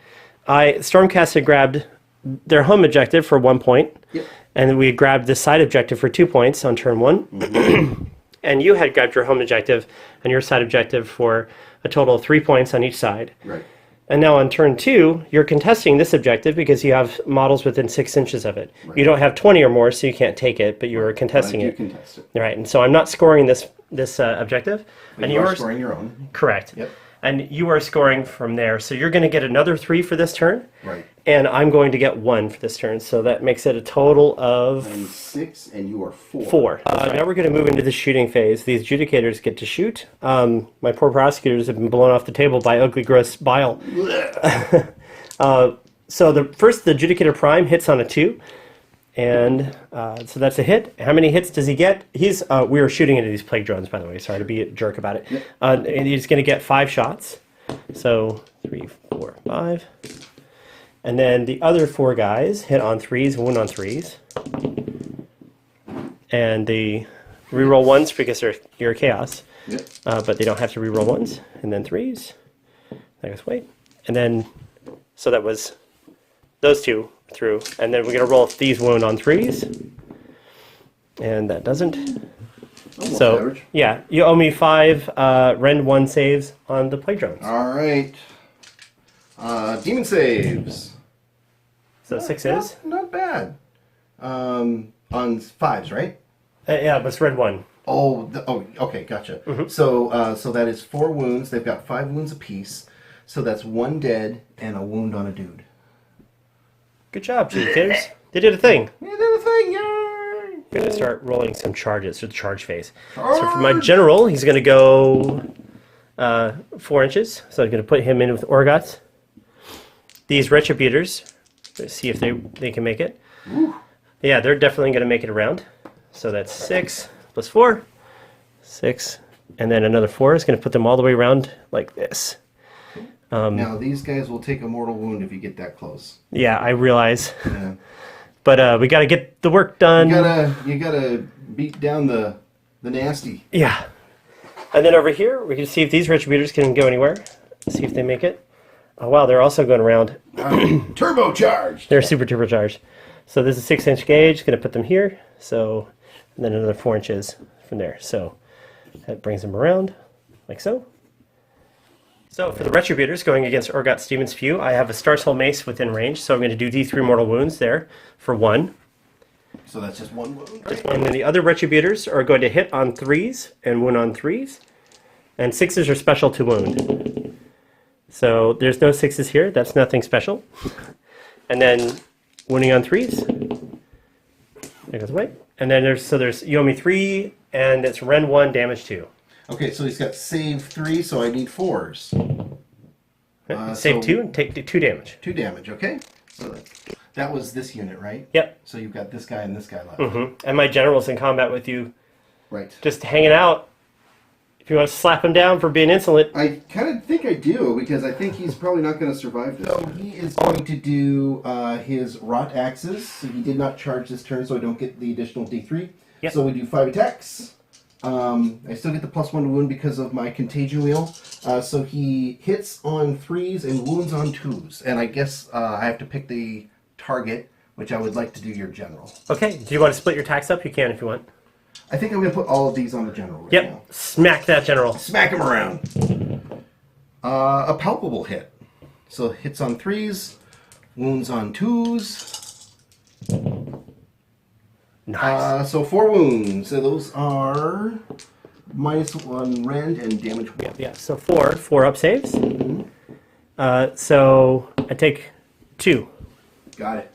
Stormcast had grabbed their home objective for 1 point.
Yep.
And we grabbed the side objective for 2 points on turn 1. Mm-hmm. And you had grabbed your home objective and your side objective for a total of 3 points on each side.
Right.
And now on turn 2, you're contesting this objective because you have models within 6 inches of it. Right. You don't have 20 or more, so you can't take it, but you're contesting it.
Contest it.
Right, and so I'm not scoring this objective.
But
and
you are scoring your own.
Correct.
Yep.
And you are scoring from there. So you're going to get another 3 for this turn.
Right.
And I'm going to get 1 for this turn. So that makes it a total of...
I'm 6, and you are 4.
4. Now we're going to move into the shooting phase. These adjudicators get to shoot. My poor prosecutors have been blown off the table by ugly, gross bile. So the adjudicator prime hits on a 2. And so that's a hit. How many hits does he get? We were shooting into these plague drones, by the way. Sorry to be a jerk about it. Yep. And he's going to get 5 shots. So 3, 4, 5. And then the other 4 guys hit on 3s and wound on 3s. And the reroll 1s because you're chaos.
Yep.
But they don't have to reroll 1s. And then 3s. That goes away. And then, so that was those 2 through. And then we're going to roll these wound on 3s. And that doesn't.
Almost
So,
average.
yeah, you owe me 5 Rend 1 saves on the plague drones.
All right. Demon saves.
So 6 is?
Not bad. On 5s, right?
Yeah, but it's Rend 1.
Oh, okay, gotcha.
Mm-hmm.
So that is 4 wounds. They've got 5 wounds apiece. So that's 1 dead and a wound on a dude.
Good job, Chief Kids. They did a thing.
Yeah, they're the thing, yay!
We're going to start rolling some charges, or the charge phase. So for my general, he's going to go 4 inches. So I'm going to put him in with Orgots. These Retributors, let's see if they can make it.
Ooh.
Yeah, they're definitely going to make it around. So that's 6 plus 4. 6. And then another 4 is going to put them all the way around like this.
Now, these guys will take a mortal wound if you get that close.
Yeah, I realize.
Yeah.
But we got to get the work done.
You gotta beat down the nasty.
Yeah. And then over here, we can see if these Retributors can go anywhere. See if they make it. Oh, wow, they're also going around.
Turbocharged!
They're super turbocharged. So this is 6-inch gauge. Going to put them here. So, and then another 4 inches from there. So that brings them around like so. So for the Retributors going against Orgot's Demon's Few, I have a Star Soul Mace within range. So I'm going to do D3 mortal wounds there for 1.
So that's just 1 wound, right?
Just 1. And then the other Retributors are going to hit on 3s and wound on 3s. And 6s are special to wound. So there's no 6s here. That's nothing special. And then wounding on 3s. There goes away. And then there's you owe me 3, and it's Rend 1, damage 2.
Okay, so he's got save 3, so I need 4s.
Save
so
2 and take 2 damage.
2 damage, okay? So that was this unit, right?
Yep.
So you've got this guy and this guy left.
And my general's in combat with you,
Right.
just hanging out. If you want to slap him down for being insolent.
I kind of think I do, because I think he's probably not going to survive this. So he is going to do his Rot Axes. So he did not charge this turn, so I don't get the additional D3.
Yep.
So we do 5 attacks. I still get the +1 to wound because of my Contagion Wheel. So he hits on 3s and wounds on 2s. And I guess I have to pick the target, which I would like to do your general.
Okay, do you want to split your attacks up? You can if you want.
I think I'm going to put all of these on the general right
Yep,
now.
smack that general.
Smack him around. A palpable hit. So hits on 3s, wounds on 2s.
Nice.
So 4 wounds. So those are -1 rend and damage 1.
Yeah, so 4 up saves. So I take 2.
Got it.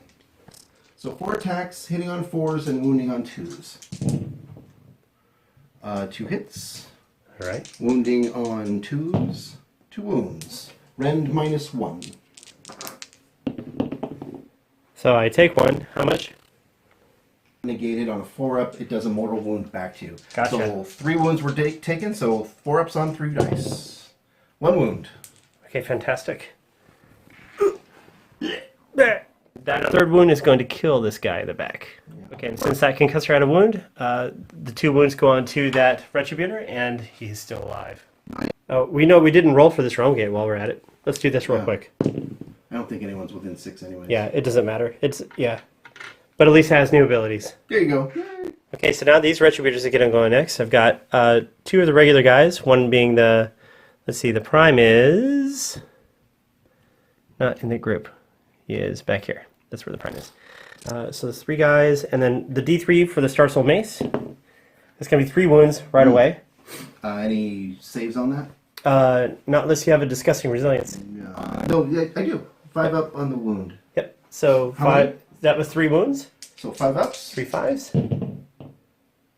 So 4 attacks, hitting on 4s and wounding on 2s. 2 hits.
All right.
Wounding on 2s. 2 wounds. Rend -1.
So I take 1. How much?
Negated on a 4-up, it does a mortal wound back to you.
Gotcha.
So 3 wounds were taken, so 4-ups on 3 dice. 1 wound.
Okay, fantastic. That 3rd wound is going to kill this guy in the back. Okay, and since that concussor had a wound, the 2 wounds go on to that Retributor, and he's still alive. Oh, we know we didn't roll for this realm gate while we're at it. Let's do this real
Yeah.
quick.
I don't think anyone's within 6 anyway.
Yeah, it doesn't matter. Yeah. But at least it has new abilities.
There you go.
Okay, so now these Retributors get going next. I've got 2 of the regular guys, one being the, let's see, the Prime is not in the group. He is back here. That's where the Prime is. So there's 3 guys, and then the D3 for the Star Soul Mace. It's going to be 3 wounds right away.
Any saves on that?
Not unless you have a disgusting resilience.
No, yeah, I do. 5 up on the wound.
Yep, so
How
5,
many?
that was 3 wounds,
So 5 ups?
3 5s.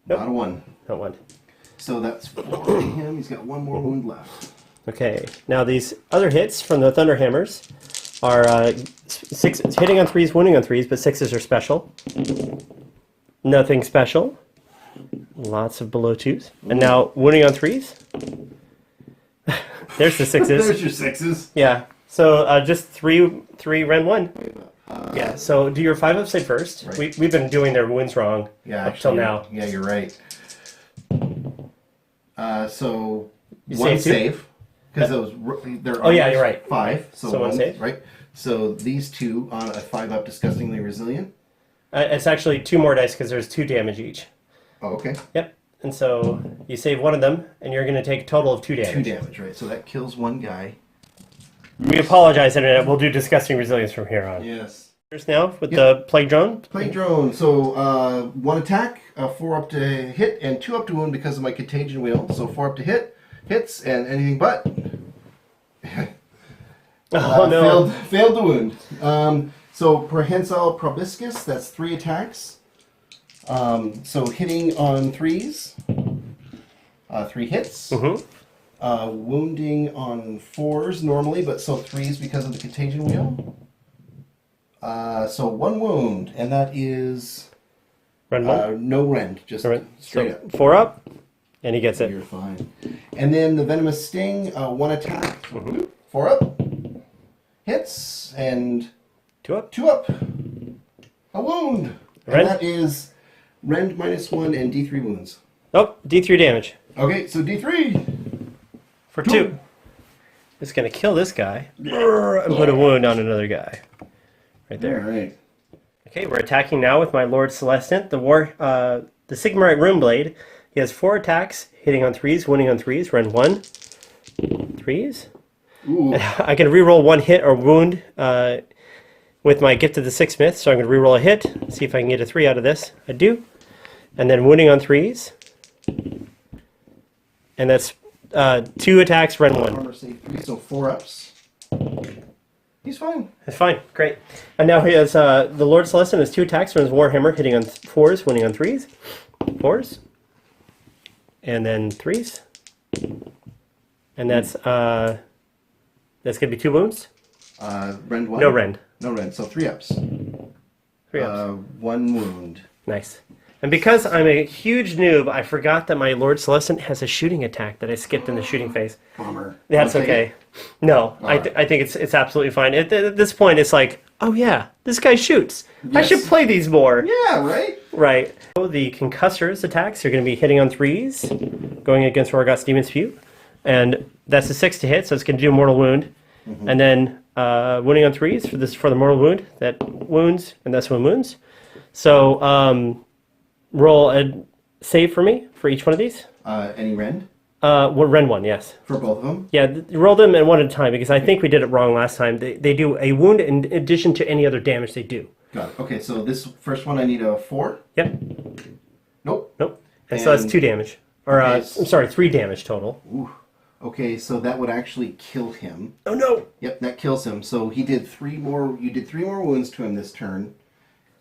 Not a 1.
Not 1.
So that's 4 on him. He's got 1 more wound left.
Okay, now these other hits from the Thunderhammers are 6 hitting on 3s, wounding on 3s, but 6s are special. Nothing special. Lots of below 2s. And now wounding on 3s. There's the 6s.
There's your 6s.
Yeah, So just three Ren 1. Yeah, so do your 5-up save first.
Right.
We've been doing their wounds wrong up till now.
Yeah, you're right. So
You
one
save two?
save. Because they're
Oh, yeah, you're right.
5. So
one save.
Right. So these two on a 5-up disgustingly resilient.
It's actually 2 more dice because there's 2 damage each.
Oh, okay.
Yep. And so you save one of them, and you're going to take a total of 2 damage.
2 damage, right? So that kills one guy.
We apologize, Internet. We'll do disgusting resilience from here on.
Yes.
Here's now with the Plague Drone.
Plague Drone. So 1 attack, 4 up to hit, and 2 up to wound because of my contagion wheel. So 4 up to hits, and anything but.
Oh no.
Failed the wound. So Prehensile Proboscis, that's 3 attacks. So hitting on 3s, 3 hits.
Mm-hmm.
Wounding on 4s normally, but so 3s because of the contagion wheel. So 1 wound, and that is
Rend 1.
no rend, just straight up.
4 up, and he gets it.
You're fine. And then the Venomous Sting, 1 attack,
Mm-hmm.
4 up, hits, and
2 up.
2 up, a wound.
Rend?
And that is rend -1 and D3 wounds.
Oh, D3 damage
Okay, so D3.
for 2. It's going to kill this guy and put a wound on another guy. Right there.
All right.
Okay, we're attacking now with my Lord Celestant, the Sigmarite Runeblade. He has 4 attacks, hitting on 3s, wounding on 3s, rend 1. 3s.
Ooh.
I can reroll 1 hit or wound with my Gift of the Sixsmith, so I'm going to reroll a hit, see if I can get a 3 out of this. I do. And then wounding on 3s. And that's 2 attacks, rend 1.
Armor save 3, so 4 ups. He's fine.
That's fine, great. And now he has, the Lord Celestin has 2 attacks from his Warhammer, hitting on 4s, wounding on 3s. 4s. And then 3s. And that's going to be 2 wounds.
Rend 1?
No rend.
No rend, so 3 ups.
3 ups.
1 wound.
Nice. And because I'm a huge noob, I forgot that my Lord Celestin has a shooting attack that I skipped in the shooting phase.
Bummer.
That's
Okay.
okay. No, I think it's absolutely fine. At this point, it's like, oh yeah, this guy shoots. I
Yes.
should play these more.
Yeah, right?
Right. So the Concussors attacks are going to be hitting on 3s, going against Rorgot's Demon Spew. And that's a 6 to hit, so it's going to do a mortal wound.
Mm-hmm.
And then wounding on 3s for the mortal wound. That wounds, and that's 1 wounds. So roll a save for me for each one of these.
Any rend?
Rend 1, yes.
For both of them?
Yeah, roll them in one at a time because I think we did it wrong last time. They do a wound in addition to any other damage they do.
Got it. Okay, so this first one I need a 4.
Yep.
Nope.
And so that's 2 damage. Or,
Okay.
I'm sorry, 3 damage total.
Ooh. Okay, so that would actually kill him.
Oh no!
Yep, that kills him. So he did 3 more. You did 3 more wounds to him this turn.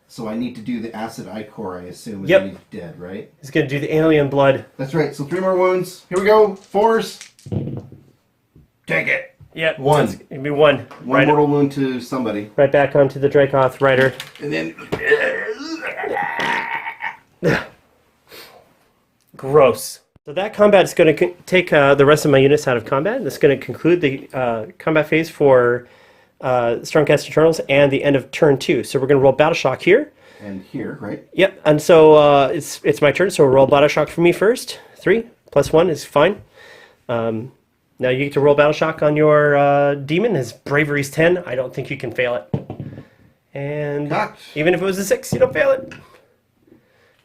So I need to do the acid ichor, I assume, and
Yep.
then he's dead, right?
He's gonna do the alien blood.
That's right. So 3 more wounds. Here we go. 4s. Take it.
Yep.
1.
So it'd be 1.
1 mortal wound to somebody.
Right back onto the Dracoth rider.
And then...
Gross. So that combat is going to take the rest of my units out of combat. That's going to conclude the combat phase for Stormcast Eternals and the end of turn 2. So we're going to roll Battle Shock here.
And here, right?
Yep, and so it's my turn, so we'll roll Battle Shock for me first. 3 + 1 is fine. Now you get to roll Battle Shock on your demon. His bravery's 10. I don't think you can fail it. And
Cocked.
even if it was a 6, you don't fail it.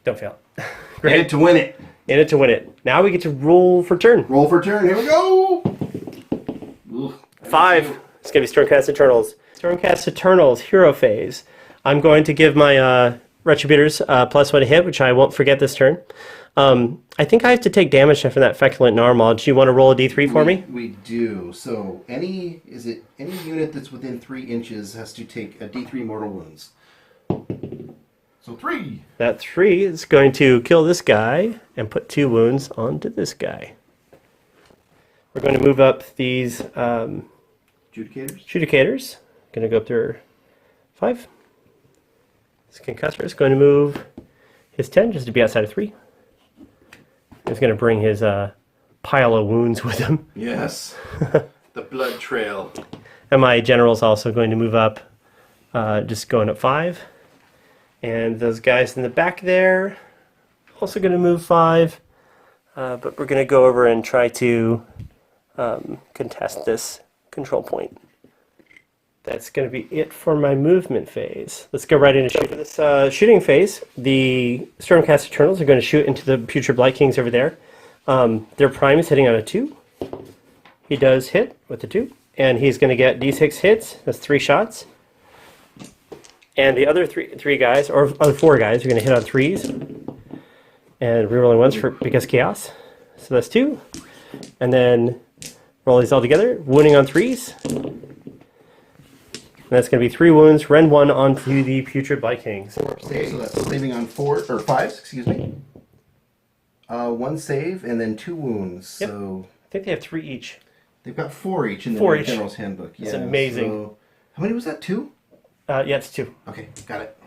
Don't fail it.
In it to win it.
In it to win it. Now we get to roll for turn.
Roll for turn. Here we go. Ugh.
5. It's going to be Stormcast Eternals. Stormcast Eternals, Hero Phase. I'm going to give my Retributors +1 to hit, which I won't forget this turn. I think I have to take damage from that Feculent Narmal. Do you want to roll a d3 for me?
We do. So any unit that's within 3 inches has to take a d3 mortal wounds. So 3.
That 3 is going to kill this guy and put 2 wounds onto this guy. We're going to move up these
Judicators.
Judicators. Going to go up to 5. This Concussor is going to move his 10 just to be outside of 3. He's going to bring his pile of wounds with him.
Yes. The blood trail.
And my general's also going to move up, just going up 5. And those guys in the back there, also going to move 5. But we're going to go over and try to contest this control point. That's going to be it for my movement phase. Let's go right into shooting. For this shooting phase, the Stormcast Eternals are going to shoot into the Putrid Blight Kings over there. Their prime is hitting on a 2. He does hit with the 2. And he's going to get d6 hits. That's 3 shots. And the other three guys, or other 4 guys, are going to hit on 3s. And rerolling 1s because chaos. So that's 2. And then roll these all together. Wounding on 3s. And that's going to be 3 wounds. Rend 1 onto the Putrid Blight Kings.
Okay, so that's saving on 4 or 5. Excuse me. 1 save and then 2 wounds.
Yep.
So
I think they have 3 each.
they've got 4 each in the
4
new
each.
General's Handbook.
That's amazing.
So, how many was that? 2?
Yeah, it's 2.
Okay, got it.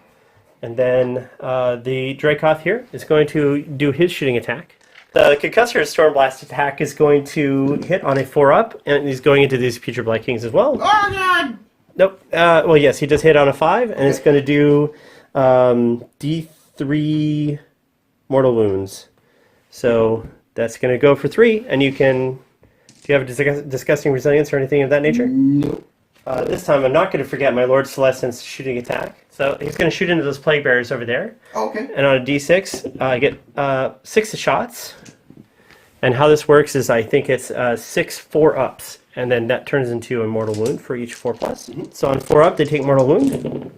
And then the Dracoth here is going to do his shooting attack. The Concussor Stormblast attack is going to hit on a 4-up, and he's going into these Putrid Blight Kings as well.
Oh God!
Nope. Well, yes, he does hit on a 5, and it's going to do D3 mortal wounds. So that's going to go for 3, and you can... Do you have a disgusting resilience or anything of that nature?
Nope.
This time I'm not going to forget my Lord Celestine's shooting attack. So he's going to shoot into those Plague Bearers over there.
Okay.
And on a d6, I get 6 shots. And how this works is I think it's 6 4-ups. And then that turns into a mortal wound for each 4+. So on 4-up, they take mortal wound.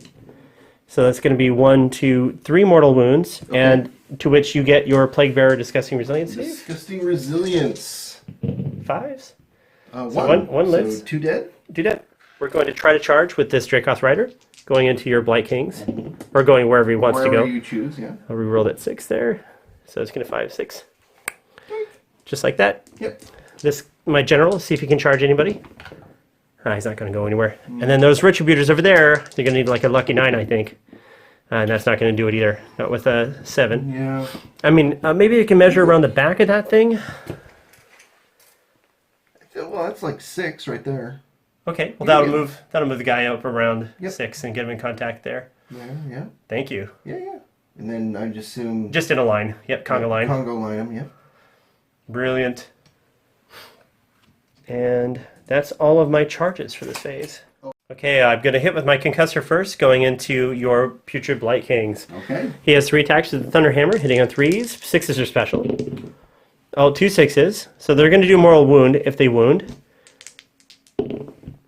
So that's going to be 1, 2, 3 mortal wounds.
Okay.
And to which you get your Plague Bearer Disgusting Resilience save.
Disgusting resilience.
5s.
One.
So one lives.
So 2 dead.
Do that. We're going to try to charge with this Dracoth Rider, going into your Blight Kings, or going wherever he wants to go.
Wherever you choose, yeah.
I'll reroll that 6 there, so it's going to 5, 6, just like that.
Yep.
This my general. See if he can charge anybody. He's not going to go anywhere. And then those Retributors over there, they're going to need like a lucky 9, I think, and that's not going to do it either. Not with a 7.
Yeah.
I mean, maybe you can measure around the back of that thing.
Well, that's like 6 right there.
Okay, well
Yeah,
that'll move the guy up around
Yep.
6 and get him in contact there.
Yeah.
Thank you.
Yeah. And then I just assume...
Just in a line. Yep, conga line.
Congo line him, yep.
Brilliant. And that's all of my charges for this phase. Okay, I'm going to hit with my Concussor first, going into your Putrid Blight Kings.
Okay.
He has 3 attacks with the Thunder Hammer, hitting on 3s. 6s are special. Oh, 2 6s. So they're going to do mortal wound if they wound.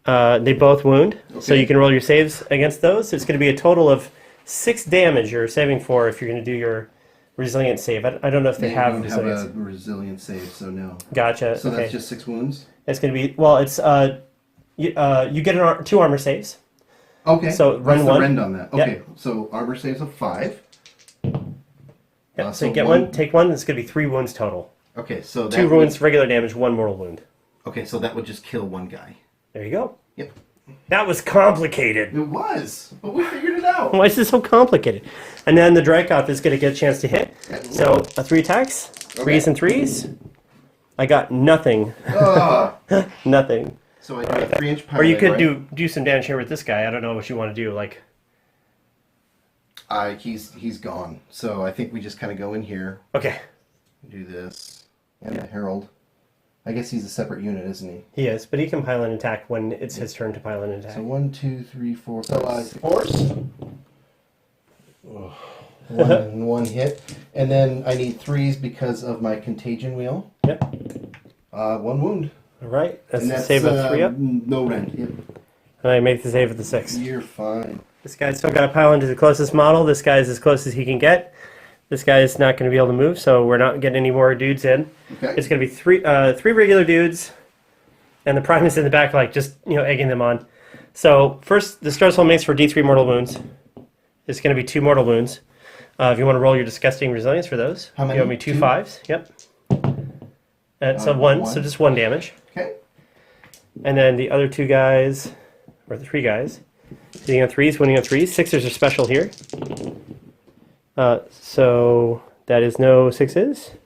They both wound, so you can roll your saves against those. It's going to be a total of 6 damage you're saving for if you're going to do your resilience save. I don't know if they have
don't
resilience.
have a resilience save, so no.
Gotcha.
So
okay.
that's just 6 wounds?
It's going to be, well, it's, you get 2 armor saves.
Okay.
So
What's
rend
the
1.
rend on that?
Yep.
Okay, so armor saves of 5.
Yep. So you get 1, take 1, it's going to be 3 wounds total.
Okay, so that
2 wounds, regular damage, 1 mortal wound.
Okay, so that would just kill 1 guy.
There you go.
Yep.
That was complicated.
It was, but we figured it out.
Why is this so complicated? And then the Dracoth is going to get a chance to hit. So 3 attacks, 3s and 3s. I got nothing. Nothing.
So I do a 3-inch pilot,
Or you could
right?
do some damage here with this guy. I don't know what you want to do. Like,
he's gone. So I think we just kind of go in here,
okay,
do this, and the Herald. I guess he's a separate unit, isn't he?
he is, but he can pile an attack when it's his turn to pile an attack.
So 1, 2, 3, 4, 5, 6. Force. One hit, and then I need 3s because of my contagion wheel.
Yep.
1 wound.
All right, that's
And
the save of 3 up.
No rend. Yep.
And I make the save of the 6.
You're fine.
This guy's still got to pile into the closest model. This guy's as close as he can get. This guy is not going to be able to move, so we're not getting any more dudes in.
Okay.
It's going to be 3 regular dudes, and the Prime is in the back, like, just, egging them on. So, first, the Stressful makes for D3 mortal wounds. It's going to be 2 mortal wounds. If you want to roll your Disgusting Resilience for those.
How many?
You owe me 2
2?
5s. Yep. So 1, so
1.
just 1 damage.
Okay.
And then the other 2 guys, or the 3 guys, hitting on 3s, winning on 3s. 6ers are special here. So that is no 6s.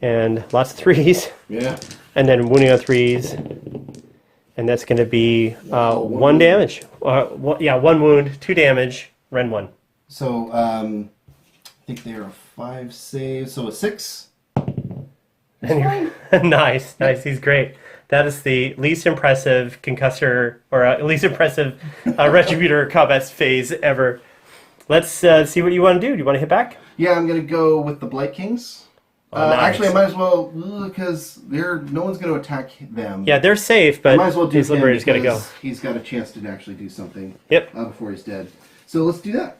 And lots of 3s.
Yeah.
And then winning on 3s. And that's going to be
one
one
wound.
damage. One wound, 2 damage, Ren 1.
So, I think they are a 5 save, so a 6.
Nice. He's great. That is the least impressive concussor, or least impressive Retributor combat phase ever. Let's see what you want to do. Do you want to hit back?
Yeah, I'm going to go with the Blight Kings.
Nice.
Actually, I might as well, because no one's going to attack them.
Yeah, they're safe, but
I might as well do
his
him
liberator's got to go.
because he's got a chance to actually do something before he's dead. So let's do that.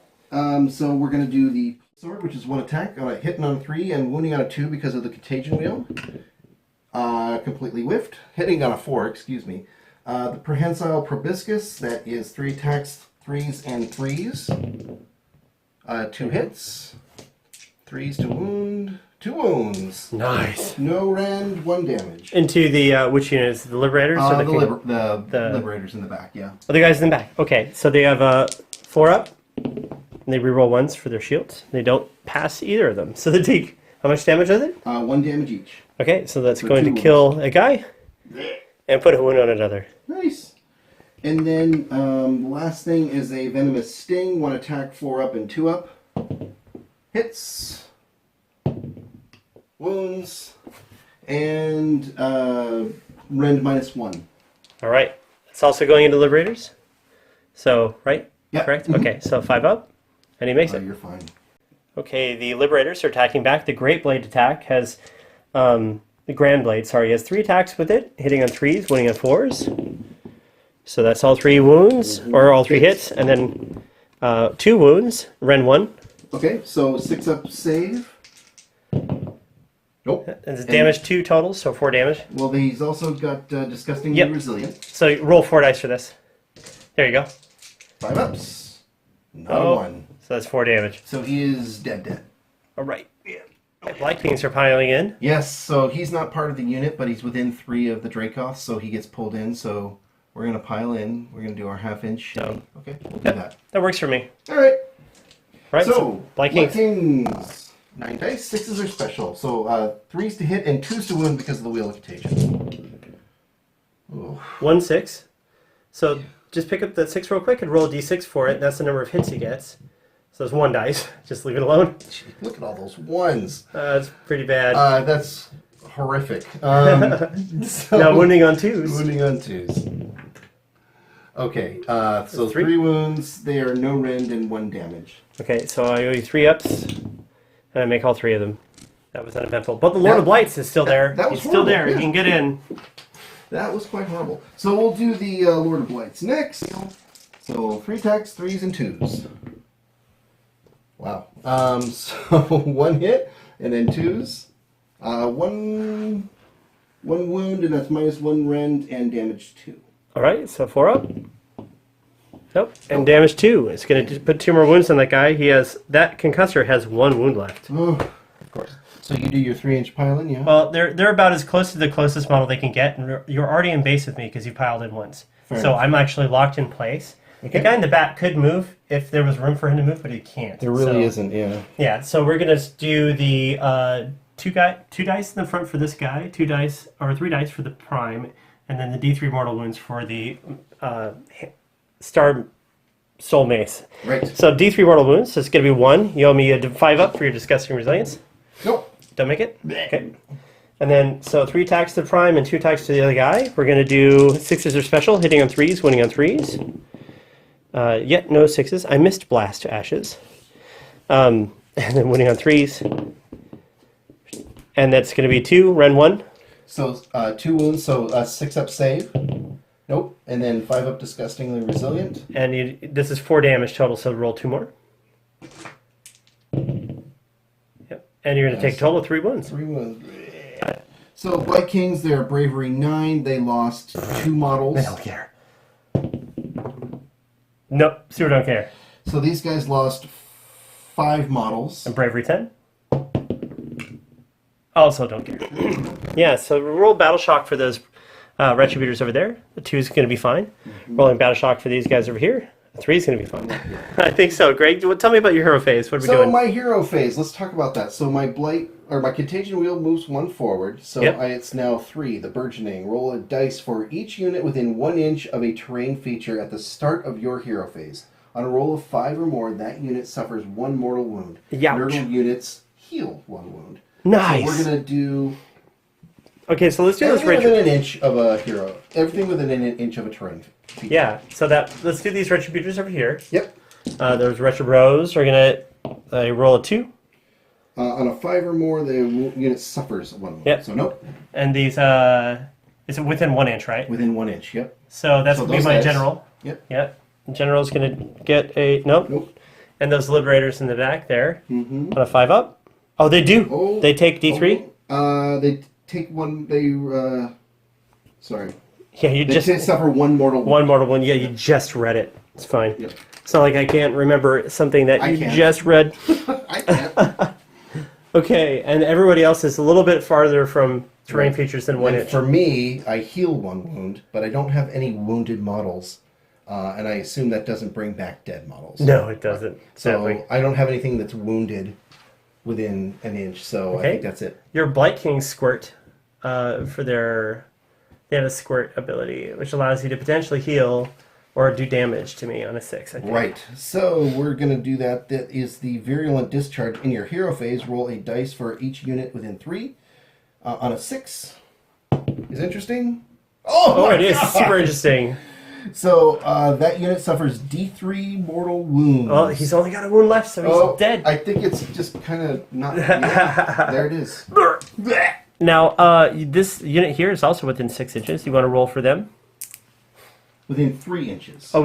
So we're going to do the sword, which is 1 attack, hitting on 3 and wounding on a 2 because of the contagion wheel. Completely whiffed. Hitting on a 4, excuse me. The Prehensile Proboscis, that is 3 attacks, 3s and 3s. 2 hits. 3s to wound. 2 wounds.
Nice.
No rend, 1 damage.
Into the, which unit is it, the Liberators? Or
The Liberators in the back, yeah.
Oh, the guys in the back. Okay, so they have 4 up, and they reroll 1s for their shields. They don't pass either of them. So they take, how much damage is it?
1 damage each.
Okay, so that's going
2
to kill a guy, and put a wound on another.
Nice. And then the last thing is a Venomous Sting. 1 attack, 4 up and 2 up. Hits. Wounds. And rend -1.
All right. It's also going into Liberators. So, right?
Yeah.
Correct? Okay, so 5 up, and he makes
Oh,
it.
you're fine.
Okay, the Liberators are attacking back. The Great Blade attack has, the Grand Blade, sorry, has 3 attacks with it, hitting on 3s, winning on 4s. So that's all 3 wounds, or all 3 hits, and then 2 wounds, Ren 1.
Okay, so 6 up save. Nope.
And it's damage 2 total, so 4 damage.
Well, he's also got Disgustingly
Yep.
Resilient.
So you roll 4 dice for this. There you go.
5 ups. Not a 1.
So that's 4 damage.
So he is dead.
All right. Blight Kings are piling in.
Yes, so he's not part of the unit, but he's within 3 of the Dracoths, so he gets pulled in. So we're going to pile in. We're going to do our half-inch.
No.
Okay, we'll do that.
That works for me.
All right.
Right?
So,
Blight
Blight
Kings.
Kings. 9 dice, 6s are special. So 3s to hit and 2s to wound because of the Wheel of Contagion. Ooh.
1 6. So just pick up that 6 real quick and roll a d6 for it. That's the number of hits he gets. So it's 1 dice. Just leave it alone.
Look at all those 1s.
That's pretty bad.
That's horrific. So,
Now wounding on 2s.
Wounding on 2s. Okay, so
3.
3 wounds. They are no rend and 1 damage.
Okay, so I owe you 3 ups, and I make all 3 of them. That was uneventful. But the Lord of Blights is still there.
that was
He's still
horrible,
there.
yeah.
He can get in.
That was quite horrible. So we'll do the Lord of Blights next. So 3 attacks, 3s and 2s. Wow. So 1 hit and then 2s. 1 wound, and that's -1 rend and damage 2.
All right, so 4 up. Nope, and damage 2. It's going to put 2 more wounds on that guy. He has, that concussor has 1 wound left.
Oh, of course. So you do your 3-inch piling, yeah?
Well, they're about as close to the closest model they can get, and you're already in base with me because you piled in once.
Fair
So
enough.
I'm actually locked in place.
Okay.
The guy in the back could move if there was room for him to move, but he can't.
There really
So-
isn't, yeah.
Yeah, so we're gonna do the 2 dice in the front for this guy, 2 dice or 3 dice for the prime, and then the D3 mortal wounds for the star soul mace.
Right.
So D3 mortal wounds. So it's gonna be 1. You owe me a 5 up for your disgusting resilience.
Nope.
Don't make it. Okay. And then so 3 attacks to the prime and 2 attacks to the other guy. We're gonna do 6s are special, hitting on 3s, winning on 3s. Yet no 6s. I missed blast to ashes. And then winning on 3s. And that's going to be 2, Ren 1.
So 2 wounds, so 6 up save. Nope. And then 5 up disgustingly resilient.
And this is 4 damage total, so roll 2 more. Yep. And you're going to take a total of 3 wounds.
3 wounds. So Blight Kings, they're bravery 9. They lost 2 models.
They don't care. Nope, Stuart don't care.
So these guys lost 5 models.
And bravery 10. Also don't care. Yeah, so roll battle shock for those retributors over there. The 2 is going to be fine. Rolling battle shock for these guys over here. The 3 is going to be fine. I think so. Greg, tell me about your hero phase. What are we
So
doing?
my hero phase, let's talk about that. So my Blight my contagion wheel moves 1 forward, so
Yep.
it's now 3. The burgeoning. Roll a dice for each unit within 1 inch of a terrain feature at the start of your hero phase. On a roll of 5 or more, that unit suffers 1 mortal wound.
Youch.
Nurgle units heal 1 wound.
Nice.
So we're gonna do
Okay, so let's do this
everything
retro.
within an inch of a hero. Everything within an inch of a terrain feature.
Yeah, so let's do these retributors over here.
Yep.
Those retro bros are gonna roll a 2,
On a 5 or more, the unit suffers 1 wound.
Yep.
So nope.
and these is within 1 inch, right?
Within 1 inch. Yep.
So that's
So
gonna be
those
my
guys.
general.
Yep.
Yep. General's gonna get a nope.
Nope.
And those liberators in the back there
Mm-hmm.
on a 5 up. Oh, they do.
Oh,
They take D3.
They take 1. Sorry.
Yeah, you
They
just
suffer 1 mortal wound.
one mortal one. Yeah, you just read it. It's fine.
Yep.
It's not like I can't remember something that
I
you
can.
just read.
I can't.
Okay, and everybody else is a little bit farther from terrain
Right.
features than 1
And
inch.
for me, I heal 1 wound, but I don't have any wounded models, and I assume that doesn't bring back dead models.
No, it doesn't. Sadly.
So I don't have anything that's wounded within an inch, so
Okay.
I think that's it.
Your Blight King squirt they have a squirt ability, which allows you to potentially heal or do damage to me on a 6, I think.
Right. So we're going to do that. That is the virulent discharge in your hero phase. Roll a dice for each unit within 3. On a 6 is interesting.
Oh,
my
it is
God!
super interesting.
So that unit suffers D3 mortal wounds.
Well, he's only got a wound left, so he's dead.
I think it's just kind of not. Yeah, there it is.
Now, this unit here is also within 6 inches. You want to roll for them?
Within 3 inches.
Oh,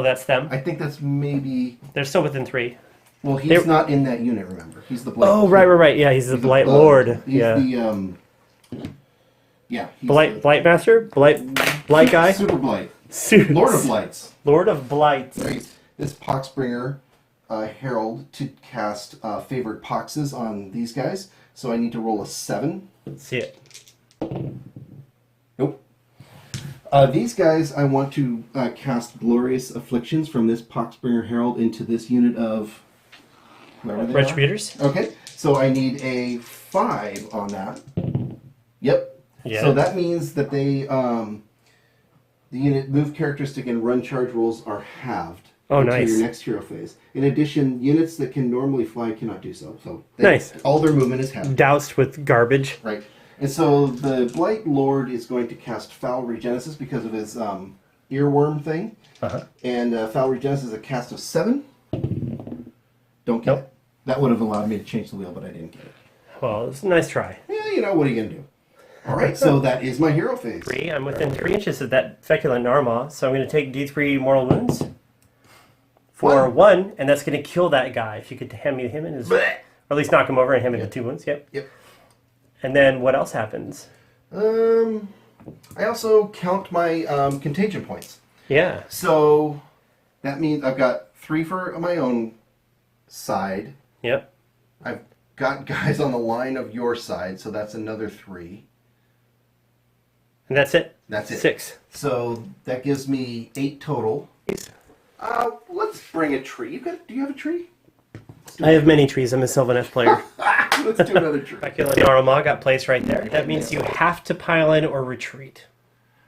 that's them.
I think that's maybe.
They're still within 3.
Well, he's
They're-
not in that unit. Remember, he's the Blight.
Oh, right. Yeah, he's the Blight Lord.
He's
Yeah.
the Yeah. He's
Blight Master? Blight guy?
Super Blight.
Su-
Lord of Blights.
Lord of Blight.
Right. This Poxbringer Herald to cast favored poxes on these guys. So I need to roll a 7.
Let's see it.
Nope. These guys, I want to cast Glorious Afflictions from this Poxbringer Herald into this unit of whoever they are.
Retributors?
Okay, so I need a 5 on that. Yep.
Yeah.
So that means that they, the unit move characteristic and run charge rolls are halved.
Oh,
until
nice.
your next hero phase. In addition, units that can normally fly cannot do so. So
Nice.
all their movement is halved.
Doused with garbage.
Right. And so the Blight Lord is going to cast Foul Regenesis because of his earworm thing.
Uh-huh.
And Foul Regenesis is a cast of 7. Don't get
Nope.
it. That would have allowed me to change the wheel, but I didn't get it.
Well, it's a nice try.
Yeah, you know, what are you going to do? All right, so that is my hero phase.
3. I'm within 3 inches of that Feculent Narma, so I'm going to take D3 mortal wounds for 1, and that's going to kill that guy. If you could hand me him in his... Or at least knock him over and him into 2 wounds, yep.
Yep.
And then what else happens?
I also count my contagion points.
Yeah.
So that means I've got 3 for my own side.
Yep.
I've got guys on the line of your side, so that's another 3.
And that's it.
That's it.
6.
So that gives me 8 total. Let's bring a tree. Do you have a tree?
I have many trees. I'm a Sylvaneth player.
Let's do another tree.
Feculent Narma got placed right there. That means you have to pile in or retreat.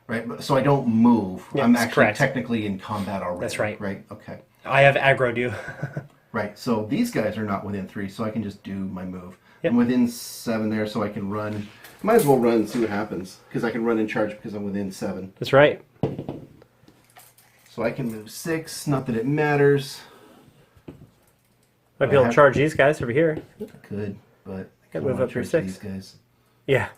Right, so I don't move.
Yeah,
I'm
that's
actually
correct.
technically in combat already.
That's right.
Right, okay.
I have aggroed you.
Right, so these guys are not within 3, so I can just do my move.
Yep.
I'm within 7 there, so I can run. Might as well run and see what happens, because I can run in charge because I'm within 7.
That's right.
So I can move 6, not that it matters.
Might be able to charge these guys over here.
I could, but I
Gotta
don't
move
wanna
up your
charge
6.
these guys.
Yeah.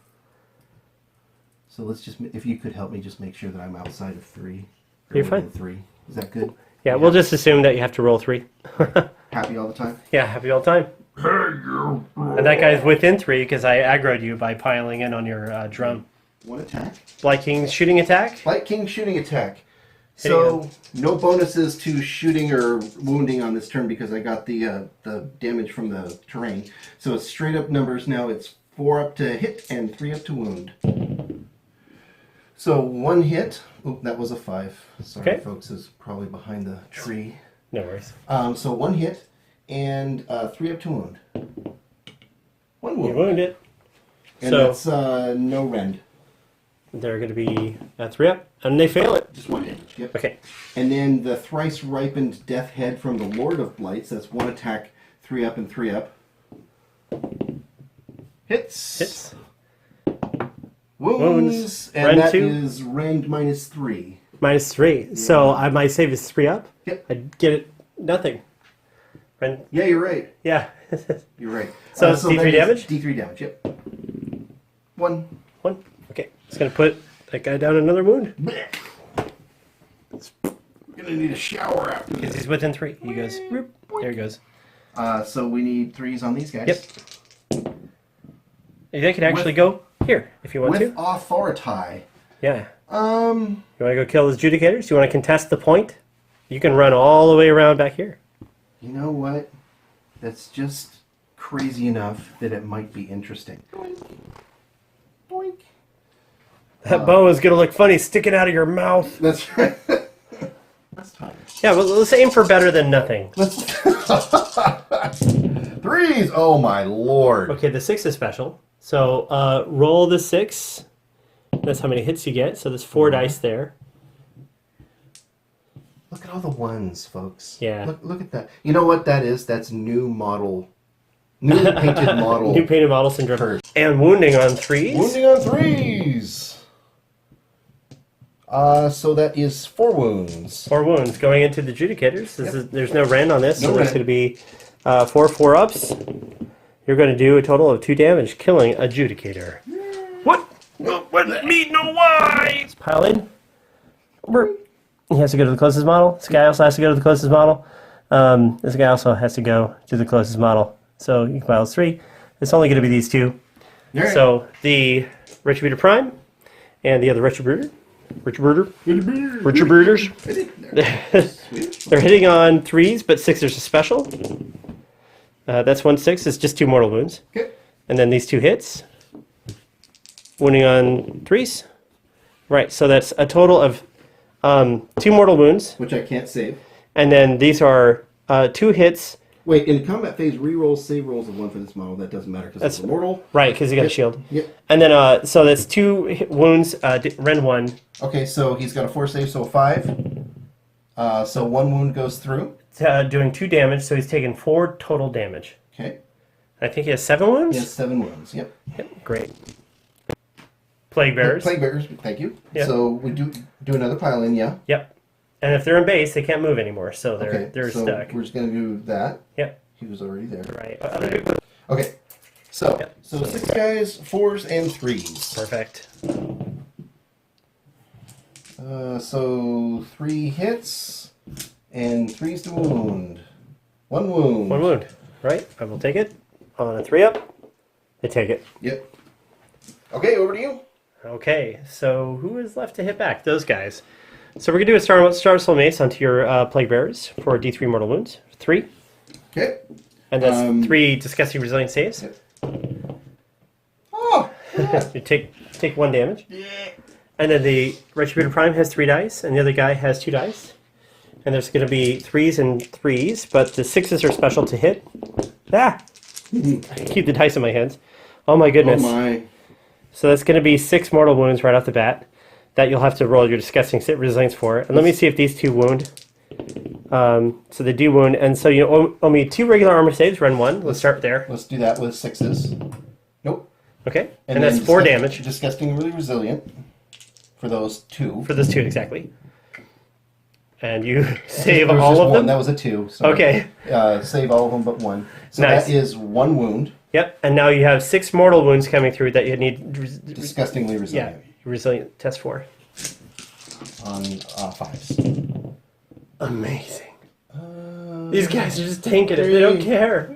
So let's just, if you could help me just make sure that I'm outside of 3. or
You're
within
fine.
3. Is that good?
Yeah, we'll just assume that you have to roll 3.
Happy all the time?
Yeah, happy all the time. And that guy's within 3 because I aggroed you by piling in on your drum.
1 attack.
Blight King's shooting attack.
Blight King shooting attack.
Hitting
So no bonuses to shooting or wounding on this turn because I got the damage from the terrain. So it's straight up numbers now. It's 4 up to hit and 3 up to wound. So 1 hit. Oh, that was a 5. Sorry,
Okay.
folks, is probably behind the tree.
No worries.
So 1 hit and 3 up to wound. One
You
wound.
wound it.
And
So
that's no rend.
they're going to be at 3 up, and they fail it.
Just 1 damage. Yep.
Okay.
And then the thrice ripened death head from the Lord of Blights. That's 1 attack, 3 up and 3 up. Hits.
Hits.
Wounds. And
Rend
that
2.
is rend -3.
-3. So my save is 3 up.
Yep.
I'd get it nothing. Rend,
Yeah, you're right.
yeah.
You're right.
So it's D3
that is
damage?
D3 damage, yep. 1.
1. Okay. It's going to put that guy down another wound.
Gonna need a shower after
Because he's within 3. He goes, whoop. There he goes.
So we need 3s on these guys.
Yep. They could actually go here if you want
With
to.
authority.
Yeah. You want to go kill his adjudicators? You want to contest the point? You can run all the way around back here.
You know what? That's just crazy enough that it might be interesting. Boink.
That bow is going to look funny sticking out of your mouth.
That's right. That's time.
Yeah, well, let's aim for better than nothing.
3s! Oh my lord.
Okay, the 6 is special. So roll the 6. That's how many hits you get. So there's 4 dice there.
Look at all the 1s, folks.
Yeah.
Look at that. You know what that is? That's new model. New painted model.
New painted model syndrome.
Curse.
And wounding on 3s.
Wounding on 3s! So that is 4 wounds.
4 wounds going into the adjudicators. There's no rend on this, so
No
that's
rend.
going to be 4 4-ups. You're going to do a total of 2 damage, killing adjudicator. What? What? Me? No, why? Let's pile in. He has to go to the closest model. This guy also has to go to the closest model. This guy also has to go to the closest model. So you can pile 3. It's only going to be these 2.
Right.
So the Retributor Prime and the other Retributors. They're hitting on 3s, but 6 there's a special. That's 1 6. It's just 2 mortal wounds.
Okay.
And then these 2 hits. Wounding on 3s. Right, so that's a total of 2 mortal wounds.
Which I can't save.
And then these are 2 hits.
Wait, in combat phase, reroll save rolls of 1 for this model. That doesn't matter because it's immortal.
Right, because you got a shield.
Yep.
And then, so that's 2 wounds, rend 1.
Okay, so he's got a 4 save, so a 5. So 1 wound goes through.
Doing 2 damage, so he's taking 4 total damage.
Okay.
I think he has 7 wounds?
He has 7 wounds. Yep.
Yep, great. Plague Bearers.
Plague bearers, thank you.
Yeah.
So we do another pile in, yeah?
Yep. And if they're in base, they can't move anymore, so they're
so
stuck.
we're just going to do that.
Yep.
He was already there.
Right.
Okay. So,
Yep.
so 6 guys, 4s, and 3s.
Perfect.
So 3 hits, and 3s to wound. 1 wound.
1 wound. Right. I will take it. On a 3-up, they take it.
Yep. Okay, over to you.
Okay, so who is left to hit back? Those guys. So we're going to do a Star Soul Mace onto your Plague Bearers for D3 mortal wounds. 3.
Okay.
And that's 3 disgusting resilient saves.
Yep. Oh!
You take 1 damage. And then the Retributor Prime has 3 dice, and the other guy has 2 dice. And there's going to be 3s and 3s, but the 6s are special to hit. Ah! I keep the dice in my hands. Oh my goodness.
Oh my.
So that's going to be 6 mortal wounds right off the bat that you'll have to roll your disgusting resilience for. And let me see if these 2 wound. So they do wound, and so you owe me 2 regular armor saves, run 1. Let's start there.
Let's do that with 6s. Nope.
Okay, and that's 4 damage.
Disgustingly resilient for those 2.
For those 2, exactly. And you save
There was
all
just
of
one.
them?
That was a 2. Sorry.
Okay.
Save all of them but 1. So
Nice.
that is 1 wound.
Yep, and now you have 6 mortal wounds coming through that you need
Disgustingly resilient.
resilient test for.
On 5s.
Amazing. These guys are just tanking it. They don't care.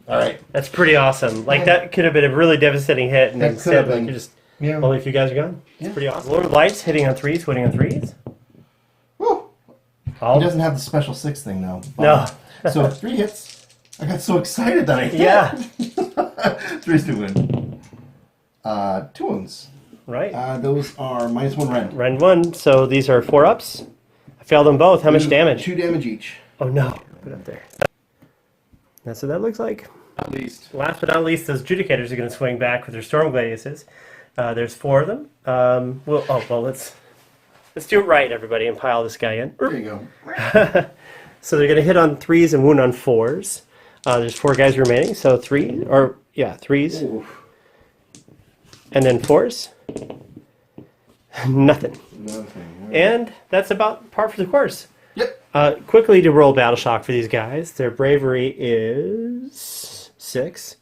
All right.
That's pretty awesome. Like, that could have been a really devastating hit, and
That could
instead,
have
like,
been.
you're just
Yeah.
only a few guys are gone. It's pretty awesome. Lord of Lights hitting on 3s, winning on 3s.
Woo.
All
He doesn't have the special 6 thing though.
No.
So 3 hits. I got so excited that I hit.
Yeah.
3s to win. 2 wounds.
Right.
Those are -1 rend.
Rend 1, so these are 4 ups. I failed them both. How much damage?
2 damage each.
Oh no. Put it up there. That's what that looks like.
At least.
Last but not least, those Judicators are going to swing back with their Storm Gladiuses. There's 4 of them. Let's do it right, everybody, and pile this guy in.
There you go.
So they're going to hit on 3s and wound on 4s. There's 4 guys remaining, so 3s.
Ooh.
And then 4s. Nothing.
Nothing.
And that's about par for the course.
Yep.
Quickly to roll Battle Shock for these guys. Their bravery is 6.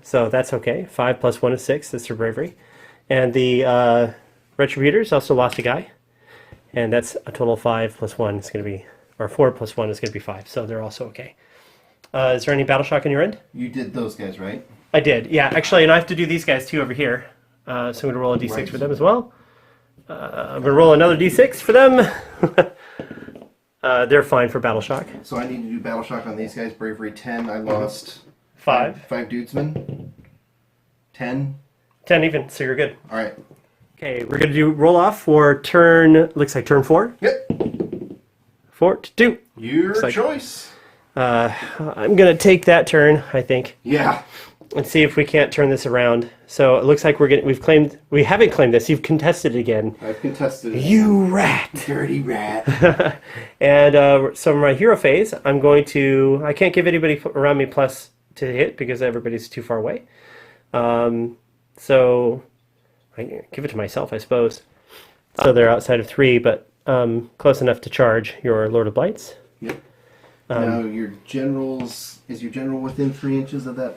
So that's okay. 5 plus 1 is 6. That's their bravery. And the Retributors also lost a guy. And that's a total of 5 plus 1 is going to be, or 4 plus 1 is going to be 5. So they're also okay. Is there any Battle Shock on your end?
You did those guys, right?
I did, yeah. Actually, and I have to do these guys too over here. So I'm going to roll a d6
Right.
for them as well. I'm going to roll another d6 for them. They're fine for Battle Shock.
So I need to do battle shock on these guys. Bravery 10. I lost
5.
5 dudesmen. 10.
10 even, so you're good.
All right.
Okay, we're going to do roll off for turn, looks like turn 4.
Yep.
4 to 2.
Your
like-
choice.
I'm going to take that turn, I think,
Yeah.
and see if we can't turn this around. So it looks like we haven't claimed this. You've contested it again.
I've contested it.
You rat.
Dirty rat.
And so my hero phase, I can't give anybody around me plus to hit because everybody's too far away. So I give it to myself, I suppose. So they're outside of 3, but close enough to charge your Lord of Blights.
Yep. Now your is your general within 3 inches of that?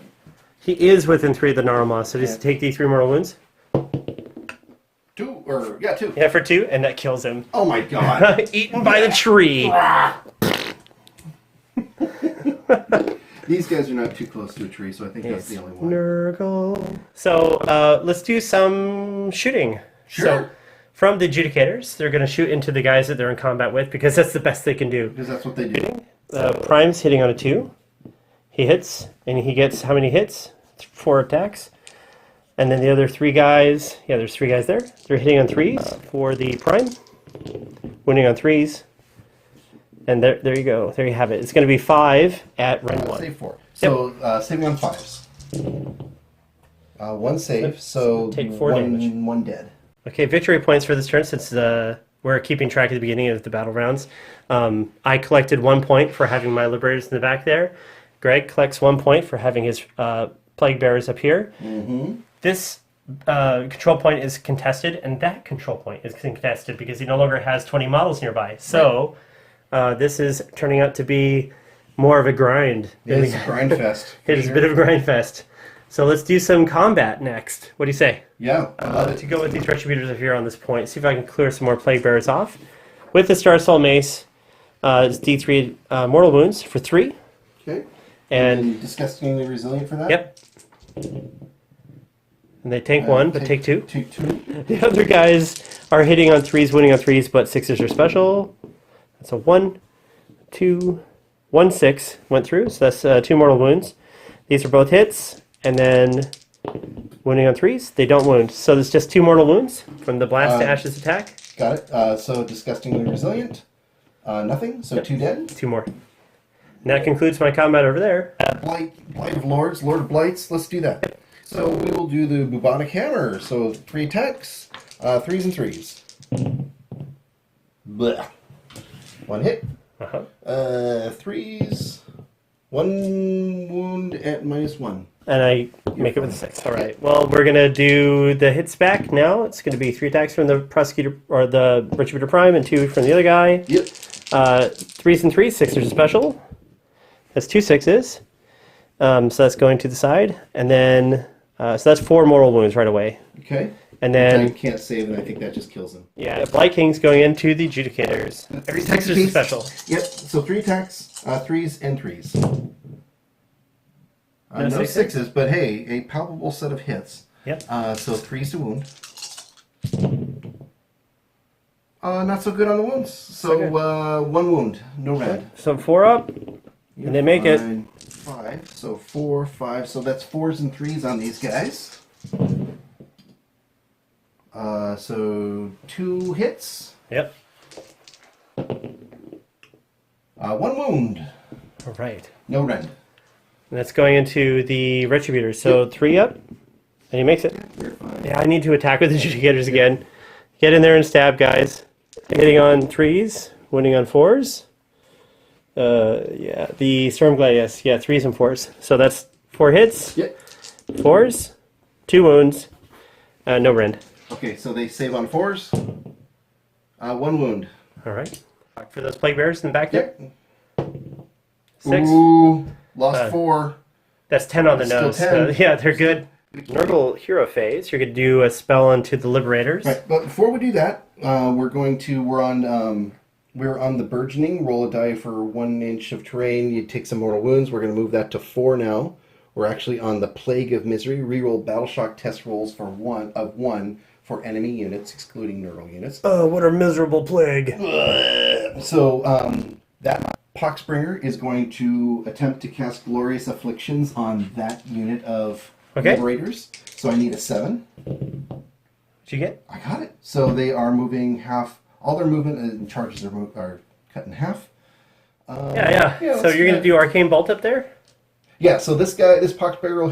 He is within 3 of the Narwhal, so just take these 3 mortal wounds.
2.
Yeah, for 2, and that kills him.
Oh my god.
Eaten by the tree.
These guys are not too close to a tree, so I think that's the only one.
Nurgle. So let's do some shooting.
Sure.
So, from the Adjudicators, they're going to shoot into the guys that they're in combat with because that's the best they can do.
Because that's what they do.
Prime's hitting on a 2. He hits, and he gets how many hits? 4 attacks. And then the other 3 guys, there's 3 guys there. They're hitting on 3s for the Prime. Winning on 3s. And there you go. There you have it. It's going to be 5 at round 1.
Save 4. So saving on 5s. 1 save, so
Take 4 damage.
1 dead.
Okay, victory points for this turn since we're keeping track at the beginning of the battle rounds. I collected 1 point for having my Liberators in the back there. Greg collects 1 point for having his Plague Bearers up here.
Mm-hmm.
This control point is contested, and that control point is contested because he no longer has 20 models nearby. So this is turning out to be more of a grind.
It's a grind fest.
It is a bit of a grind fest. So let's do some combat next. What do you say?
Yeah, I love it.
To go with these Retributors up here on this point, see if I can clear some more Plague Bearers off. With the Star Soul Mace, it's D3 mortal wounds for 3.
Okay.
And
disgustingly resilient for that?
Yep. And they tank 1, but take 2.
Take 2.
The other guys are hitting on 3s, winning on 3s, but 6s are special. That's a 1, 2, 1, 6 went through, so that's 2 mortal wounds. These are both hits, and then winning on 3s, they don't wound. So there's just 2 mortal wounds from the Blast to Ashes attack.
Got it. So disgustingly resilient. Nothing, so 2 dead.
2 more. And that concludes my combat over there.
Blight of Lords, Lord of Blights, let's do that. So we will do the Bubonic Hammer. So 3 attacks, 3s and 3s. Blech. 1 hit. 3s. 1 wound at -1.
And I make it with a 6. All right. Well, we're going to do the hits back now. It's going to be 3 attacks from the Prosecutor, or the Retributor Prime, and 2 from the other guy.
Yep.
3s and 3s, 6 are special. That's 2 6s. So that's going to the side. And then, so that's 4 mortal wounds right away.
Okay.
And
I
then,
can't save, and I think that just kills him.
yeah, Blight King's going into the Adjudicators. Every 6 is special.
Yep. So 3 attacks, 3s and 3s.
No
No
sixes?
6s, but hey, a palpable set of hits.
Yep.
So 3s to wound. Not so good on the wounds. So
good.
1 wound, no red.
So 4 up, and they make it.
5. So 4, 5. So that's 4s and 3s on these guys. So 2 hits.
Yep.
1 wound.
All right.
No rend.
And that's going into the Retributor. So 3 up, and he makes it. Yeah, I need to attack with the Adjudicators again. Get in there and stab, guys. Hitting on 3s, winning on 4s. Yeah, the Storm Gladius. Yeah, 3s and 4s. So that's 4 hits,
Yep.
4s, 2 wounds, no rend.
Okay, so they save on 4s. 1 wound.
All right. For those Plague Bears in the back there.
Yep.
6.
Ooh, lost 4.
That's 10 on the
Still
nose.
10.
Yeah, they're good. Nurgle hero phase. You're going to do a spell onto the Liberators.
Right, but before we do that, we're on the burgeoning. Roll a die for 1 inch of terrain. You take some mortal wounds. We're going to move that to 4 now. We're actually on the Plague of Misery. Reroll battle shock test rolls for 1 for enemy units, excluding Nurgle units.
Oh, what a miserable plague.
So that Poxbringer is going to attempt to cast Glorious Afflictions on that unit of Liberators. So I need a 7.
What'd you get?
I got it. So they are moving half. All their movement and charges are cut in half.
Yeah. So
let's
you're going to do Arcane Bolt up there?
Yeah. So this Poxbringer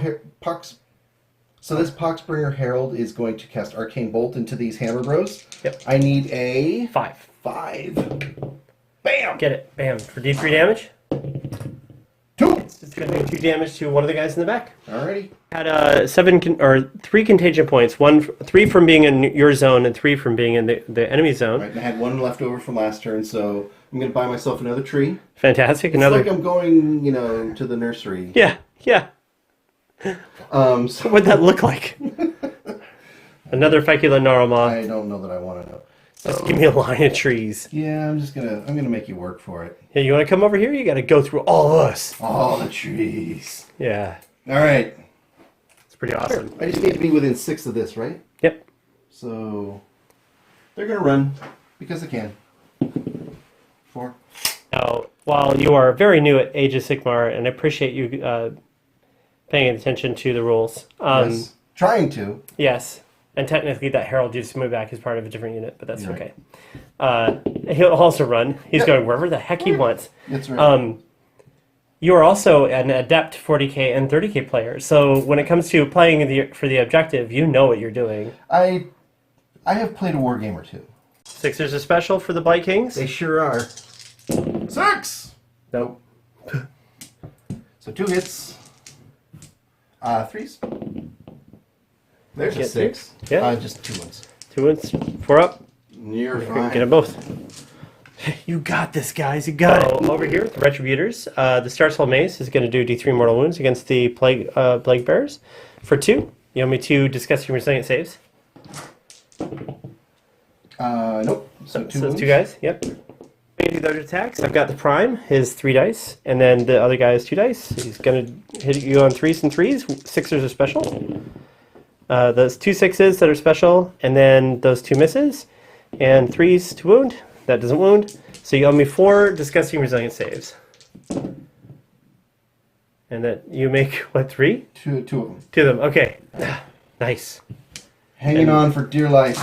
Herald is going to cast Arcane Bolt into these Hammer Bros.
Yep.
I need a
5.
5. Bam.
Get it. Bam. For D3 damage.
2.
It's going to do 2 damage to one of the guys in the back.
Alrighty.
Had 3 contagion points. 3 from being in your zone and 3 from being in the enemy zone.
Right, and I had 1 left over from last turn, so I'm going to buy myself another tree.
Fantastic.
It's like I'm going, to the nursery.
Yeah.
So
What'd that look like? Another Ficula Gnarlmaw.
I don't know that I want to know.
Just give me a line of trees.
Yeah, I'm gonna make you work for it.
Yeah, you want to come over here? You got to go through all of us.
All the trees.
Yeah.
All right.
It's pretty awesome.
I just need to be within 6 of this, right?
Yep.
So they're gonna run because they can. 4.
Now, while you are very new at Age of Sigmar, and I appreciate you paying attention to the rules.
Yes. Trying to.
Yes. And technically that Herald just moved back as part of a different unit, but that's
You're
okay. He'll also run. He's going wherever the heck he wants.
That's right.
You are also an adept 40k and 30k player, so when it comes to playing for the objective, you know what you're doing.
I have played a wargamer too.
6ers are special for the Blight Kings?
They sure are. 6.
Nope.
So 2 hits. 3s. There's a
Get
6.
Yeah.
Just 2 ones.
2 wins, 4 up.
You're fine.
Get them both. You got this, guys. You got it. Over here with the Retributors, the Star Soul Mace is going to do D3 mortal wounds against the Plague Bearers. For 2, you owe me 2 disgusting resilient saves.
Nope. So 2
So
wounds.
those 2 guys, yep. Do those attacks. I've got the Prime, his 3 dice, and then the other guy has 2 dice. He's going to hit you on 3s and 3s. 6ers are special. Those 2 6s that are special, and then those 2 misses, and 3s to wound. That doesn't wound. So you owe me 4 disgusting resilient saves. And that you make, what, 3?
2 of them.
2 of them, okay. Nice.
Hanging on for dear life.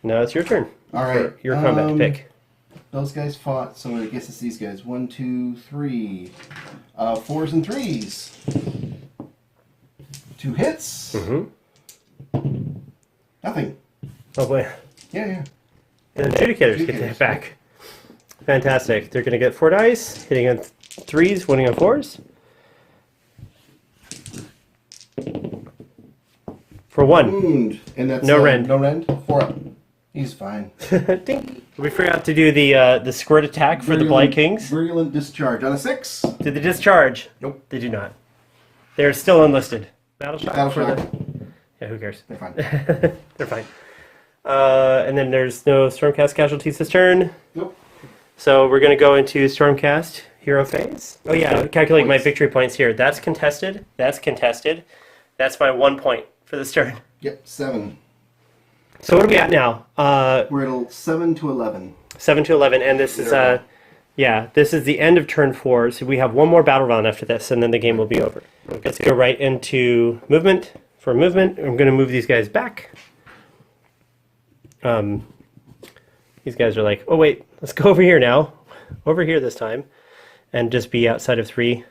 Now it's your turn.
All right.
For your combat to pick.
Those guys fought, so I guess it's these guys. 1, 2, 3. 4s and 3s. 2 hits.
Mm-hmm.
Nothing.
Oh boy.
Yeah.
And the Adjudicators get to hit back. Fantastic. They're going to get 4 dice, hitting on 3s, winning on 4s. For 1.
Wound. And that's
No rend.
No rend. 4 up. He's fine.
Ding. We forgot to do the squirt attack for the Blight Kings.
Virulent discharge on a 6.
Did they discharge?
Nope.
They do not. They're still enlisted. Battle shock.
Battle
for
shock.
the... Yeah, who cares?
They're fine.
They're fine. And then there's no Stormcast casualties this turn.
Nope.
So we're going to go into Stormcast hero phase. Oh yeah, calculate my
Points.
victory points here. That's contested. That's contested. That's my 1 point for this turn.
Yep. 7.
So what are we at now?
We're at 7 to 11.
7 to 11, and this is this is the end of turn 4. So we have 1 more battle round after this, and then the game will be over. Let's go right into movement. For movement, I'm going to move these guys back. These guys are like, oh wait, let's go over here now. Over here this time. and just be outside of 3.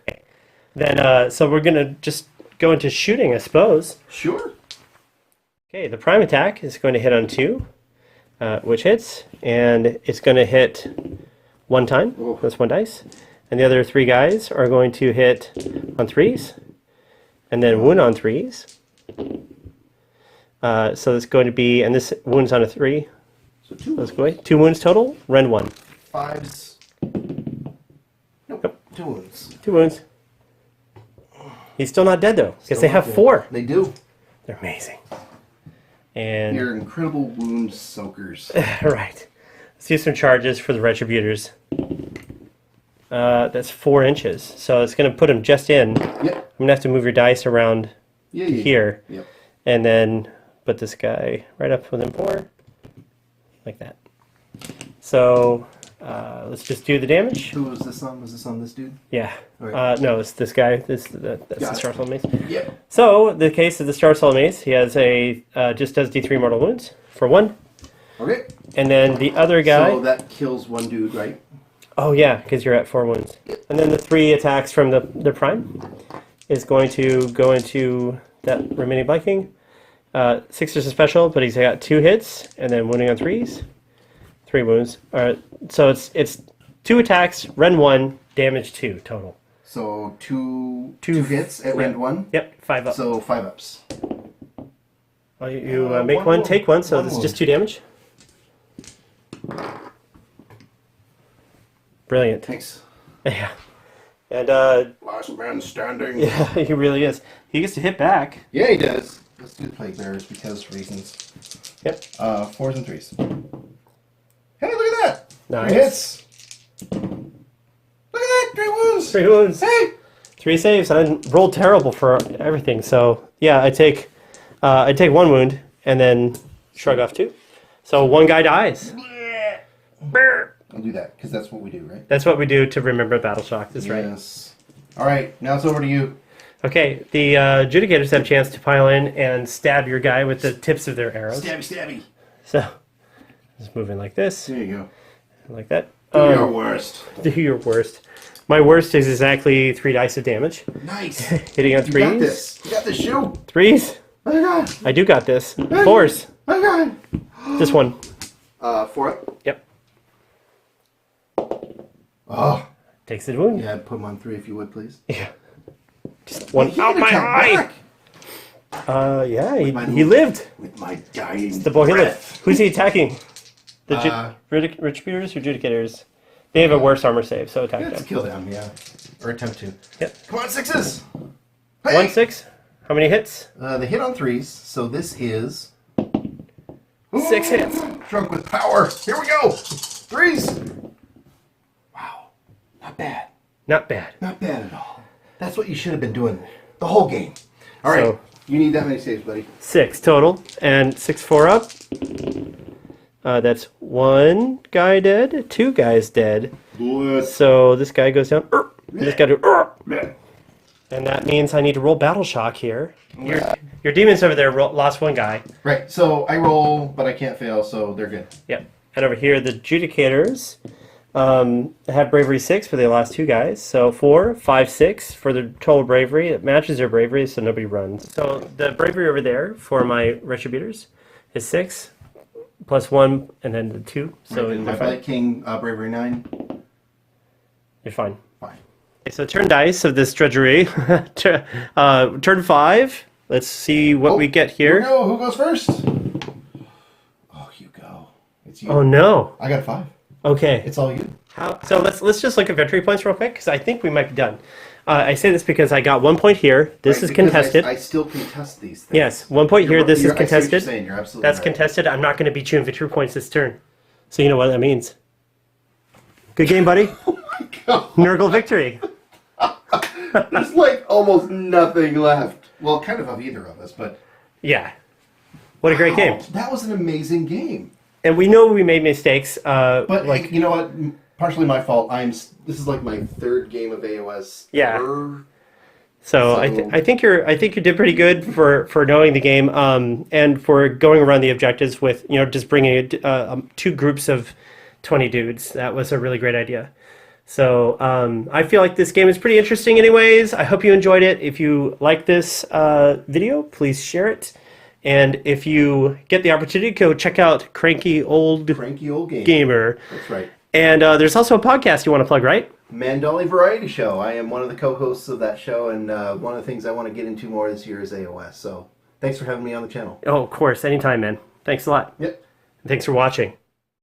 Then, so we're going to just go into shooting, I suppose.
Sure.
Okay, the prime attack is going to hit on 2, which hits, and it's going to hit 1 time.
Oh.
That's 1 dice. And the other 3 guys are going to hit on 3s, and then wound on 3s. So it's going to be, and this wounds on a 3.
So 2.
Let's go away. 2 wounds total, rend 1.
5s. Nope. 2 wounds.
2 wounds. He's still not dead though, because they have 4.
They do.
They're amazing. And
They're incredible wound soakers.
right. Let's do some charges for the Retributors. That's 4 inches, so it's going to put him just in.
Yep.
I'm going to have to move your dice around
Yeah.
here,
Yep.
and then put this guy right up within 4, like that. So let's just do the damage.
Who was this on? Was this on this dude?
Yeah.
Alright.
No, it's this guy. That's the
Got
Star
it.
Soul Mace.
Yep.
So the case of the Star Soul Mace, he has a just does D3 mortal wounds for 1,
Okay.
and then the other guy.
So that kills one dude, right?
Oh yeah, because you're at 4 wounds. And then the 3 attacks from the prime is going to go into that remaining Viking. 6 is a special, but he's got 2 hits, and then wounding on 3s. 3 wounds. So it's 2 attacks, rend 1, damage 2 total.
So two
Two-
hits at
yeah.
rend 1.
Yep, 5 up.
So 5 ups.
Well, you make
one
one,
wound.
take 1, so
One
it's
wound.
just 2 damage. Brilliant.
Thanks.
Yeah. And
Last man standing.
yeah, he really is. He gets to hit back.
Yeah, he does. Let's do the plague bearers because reasons.
Yep.
4s and 3s. Hey, look at that!
Nice.
3 hits. Look at that! 3 wounds.
3 wounds.
Hey!
3 saves. I rolled terrible for everything, so yeah, I take 1 wound and then shrug off 2. So 1 guy dies.
I'll do that because that's what we do, right?
That's what we do to remember Battle Shock. That's right.
Yes. All right, now it's over to you.
Okay, the adjudicators have a chance to pile in and stab your guy with the tips of their arrows.
Stabby, stabby.
So just moving like this,
There you go.
like that.
Do your worst.
Do your worst. My worst is exactly 3 dice of damage.
Nice.
Hitting on
You got
3s.
this. You got this, shoe.
3s.
Oh my god.
I do got this. 4s.
Oh my god.
Just 1.
4 up.
Yep.
Oh.
Takes the wound.
Yeah, put him on 3 if you would, please.
Yeah. Just 1
He
out
didn't
my
come
eye.
back
Yeah, he
little-
lived.
with my dying
The boy he lived.
breath.
Who's he attacking? The Retributors or Judicators? They have a worse armor save, so attack
Let's
them.
kill them, yeah. Or attempt to.
Yep.
Come on, 6s. Hey!
1, 6. How many hits?
They hit on 3s, so this is
6 hits.
Drunk with power. Here we go. 3s. Wow. Not bad.
Not bad.
Not bad at all. That's what you should have been doing the whole game. All right.
So-
You need that many saves, buddy.
6 total, and 6 4 up. That's 1 guy dead, 2 guys dead. So this guy goes down. This guy do. And that means I need to roll Battle Shock here. Your demons over there lost 1 guy.
Right. So I roll, but I can't fail, so they're good.
Yep. And over here, the Judicators have Bravery 6, but they lost 2 guys. So 4, 5, 6 for the total Bravery. It matches their Bravery, so nobody runs. So the Bravery over there for my Retributors is 6, plus 1, and then the 2. So
Right, and my
they're fine.
Blight King, Bravery 9.
You're fine.
Fine.
Okay, so turn dice of this drudgery. Turn 5. Let's see what we get here.
Who goes first? Oh, you go. It's you.
Oh no.
I got 5.
Okay.
It's all you.
So let's just look at victory points real quick because I think we might be done. I say this because I got 1 point here. This
Right,
is
because
contested.
I still contest these things.
Yes, 1 point here. This is
I see what you're
contested.
saying. You're absolutely
That's
right.
contested. I'm not going to beat you in victory points this turn. So you know what that means. Good game, buddy.
God.
Nurgle victory.
There's like almost nothing left. Well, kind of either of us, but
Yeah. What a great game.
that was an amazing game.
And we know we made mistakes.
But
like
you know what? Partially my fault. This is like my 3rd game of AOS.
Yeah.
ever.
So I think you did pretty good for knowing the game and for going around the objectives with just bringing 2 groups of 20 dudes. That was a really great idea. So I feel like this game is pretty interesting anyways. I hope you enjoyed it. If you like this video, please share it. And if you get the opportunity, go check out Cranky Old Gamer.
That's right.
And there's also a podcast you want to plug, right?
Mandolly Variety Show. I am one of the co-hosts of that show, and one of the things I want to get into more this year is AOS. So thanks for having me on the channel.
Oh, of course. Anytime, man. Thanks a lot.
Yep.
Thanks for watching.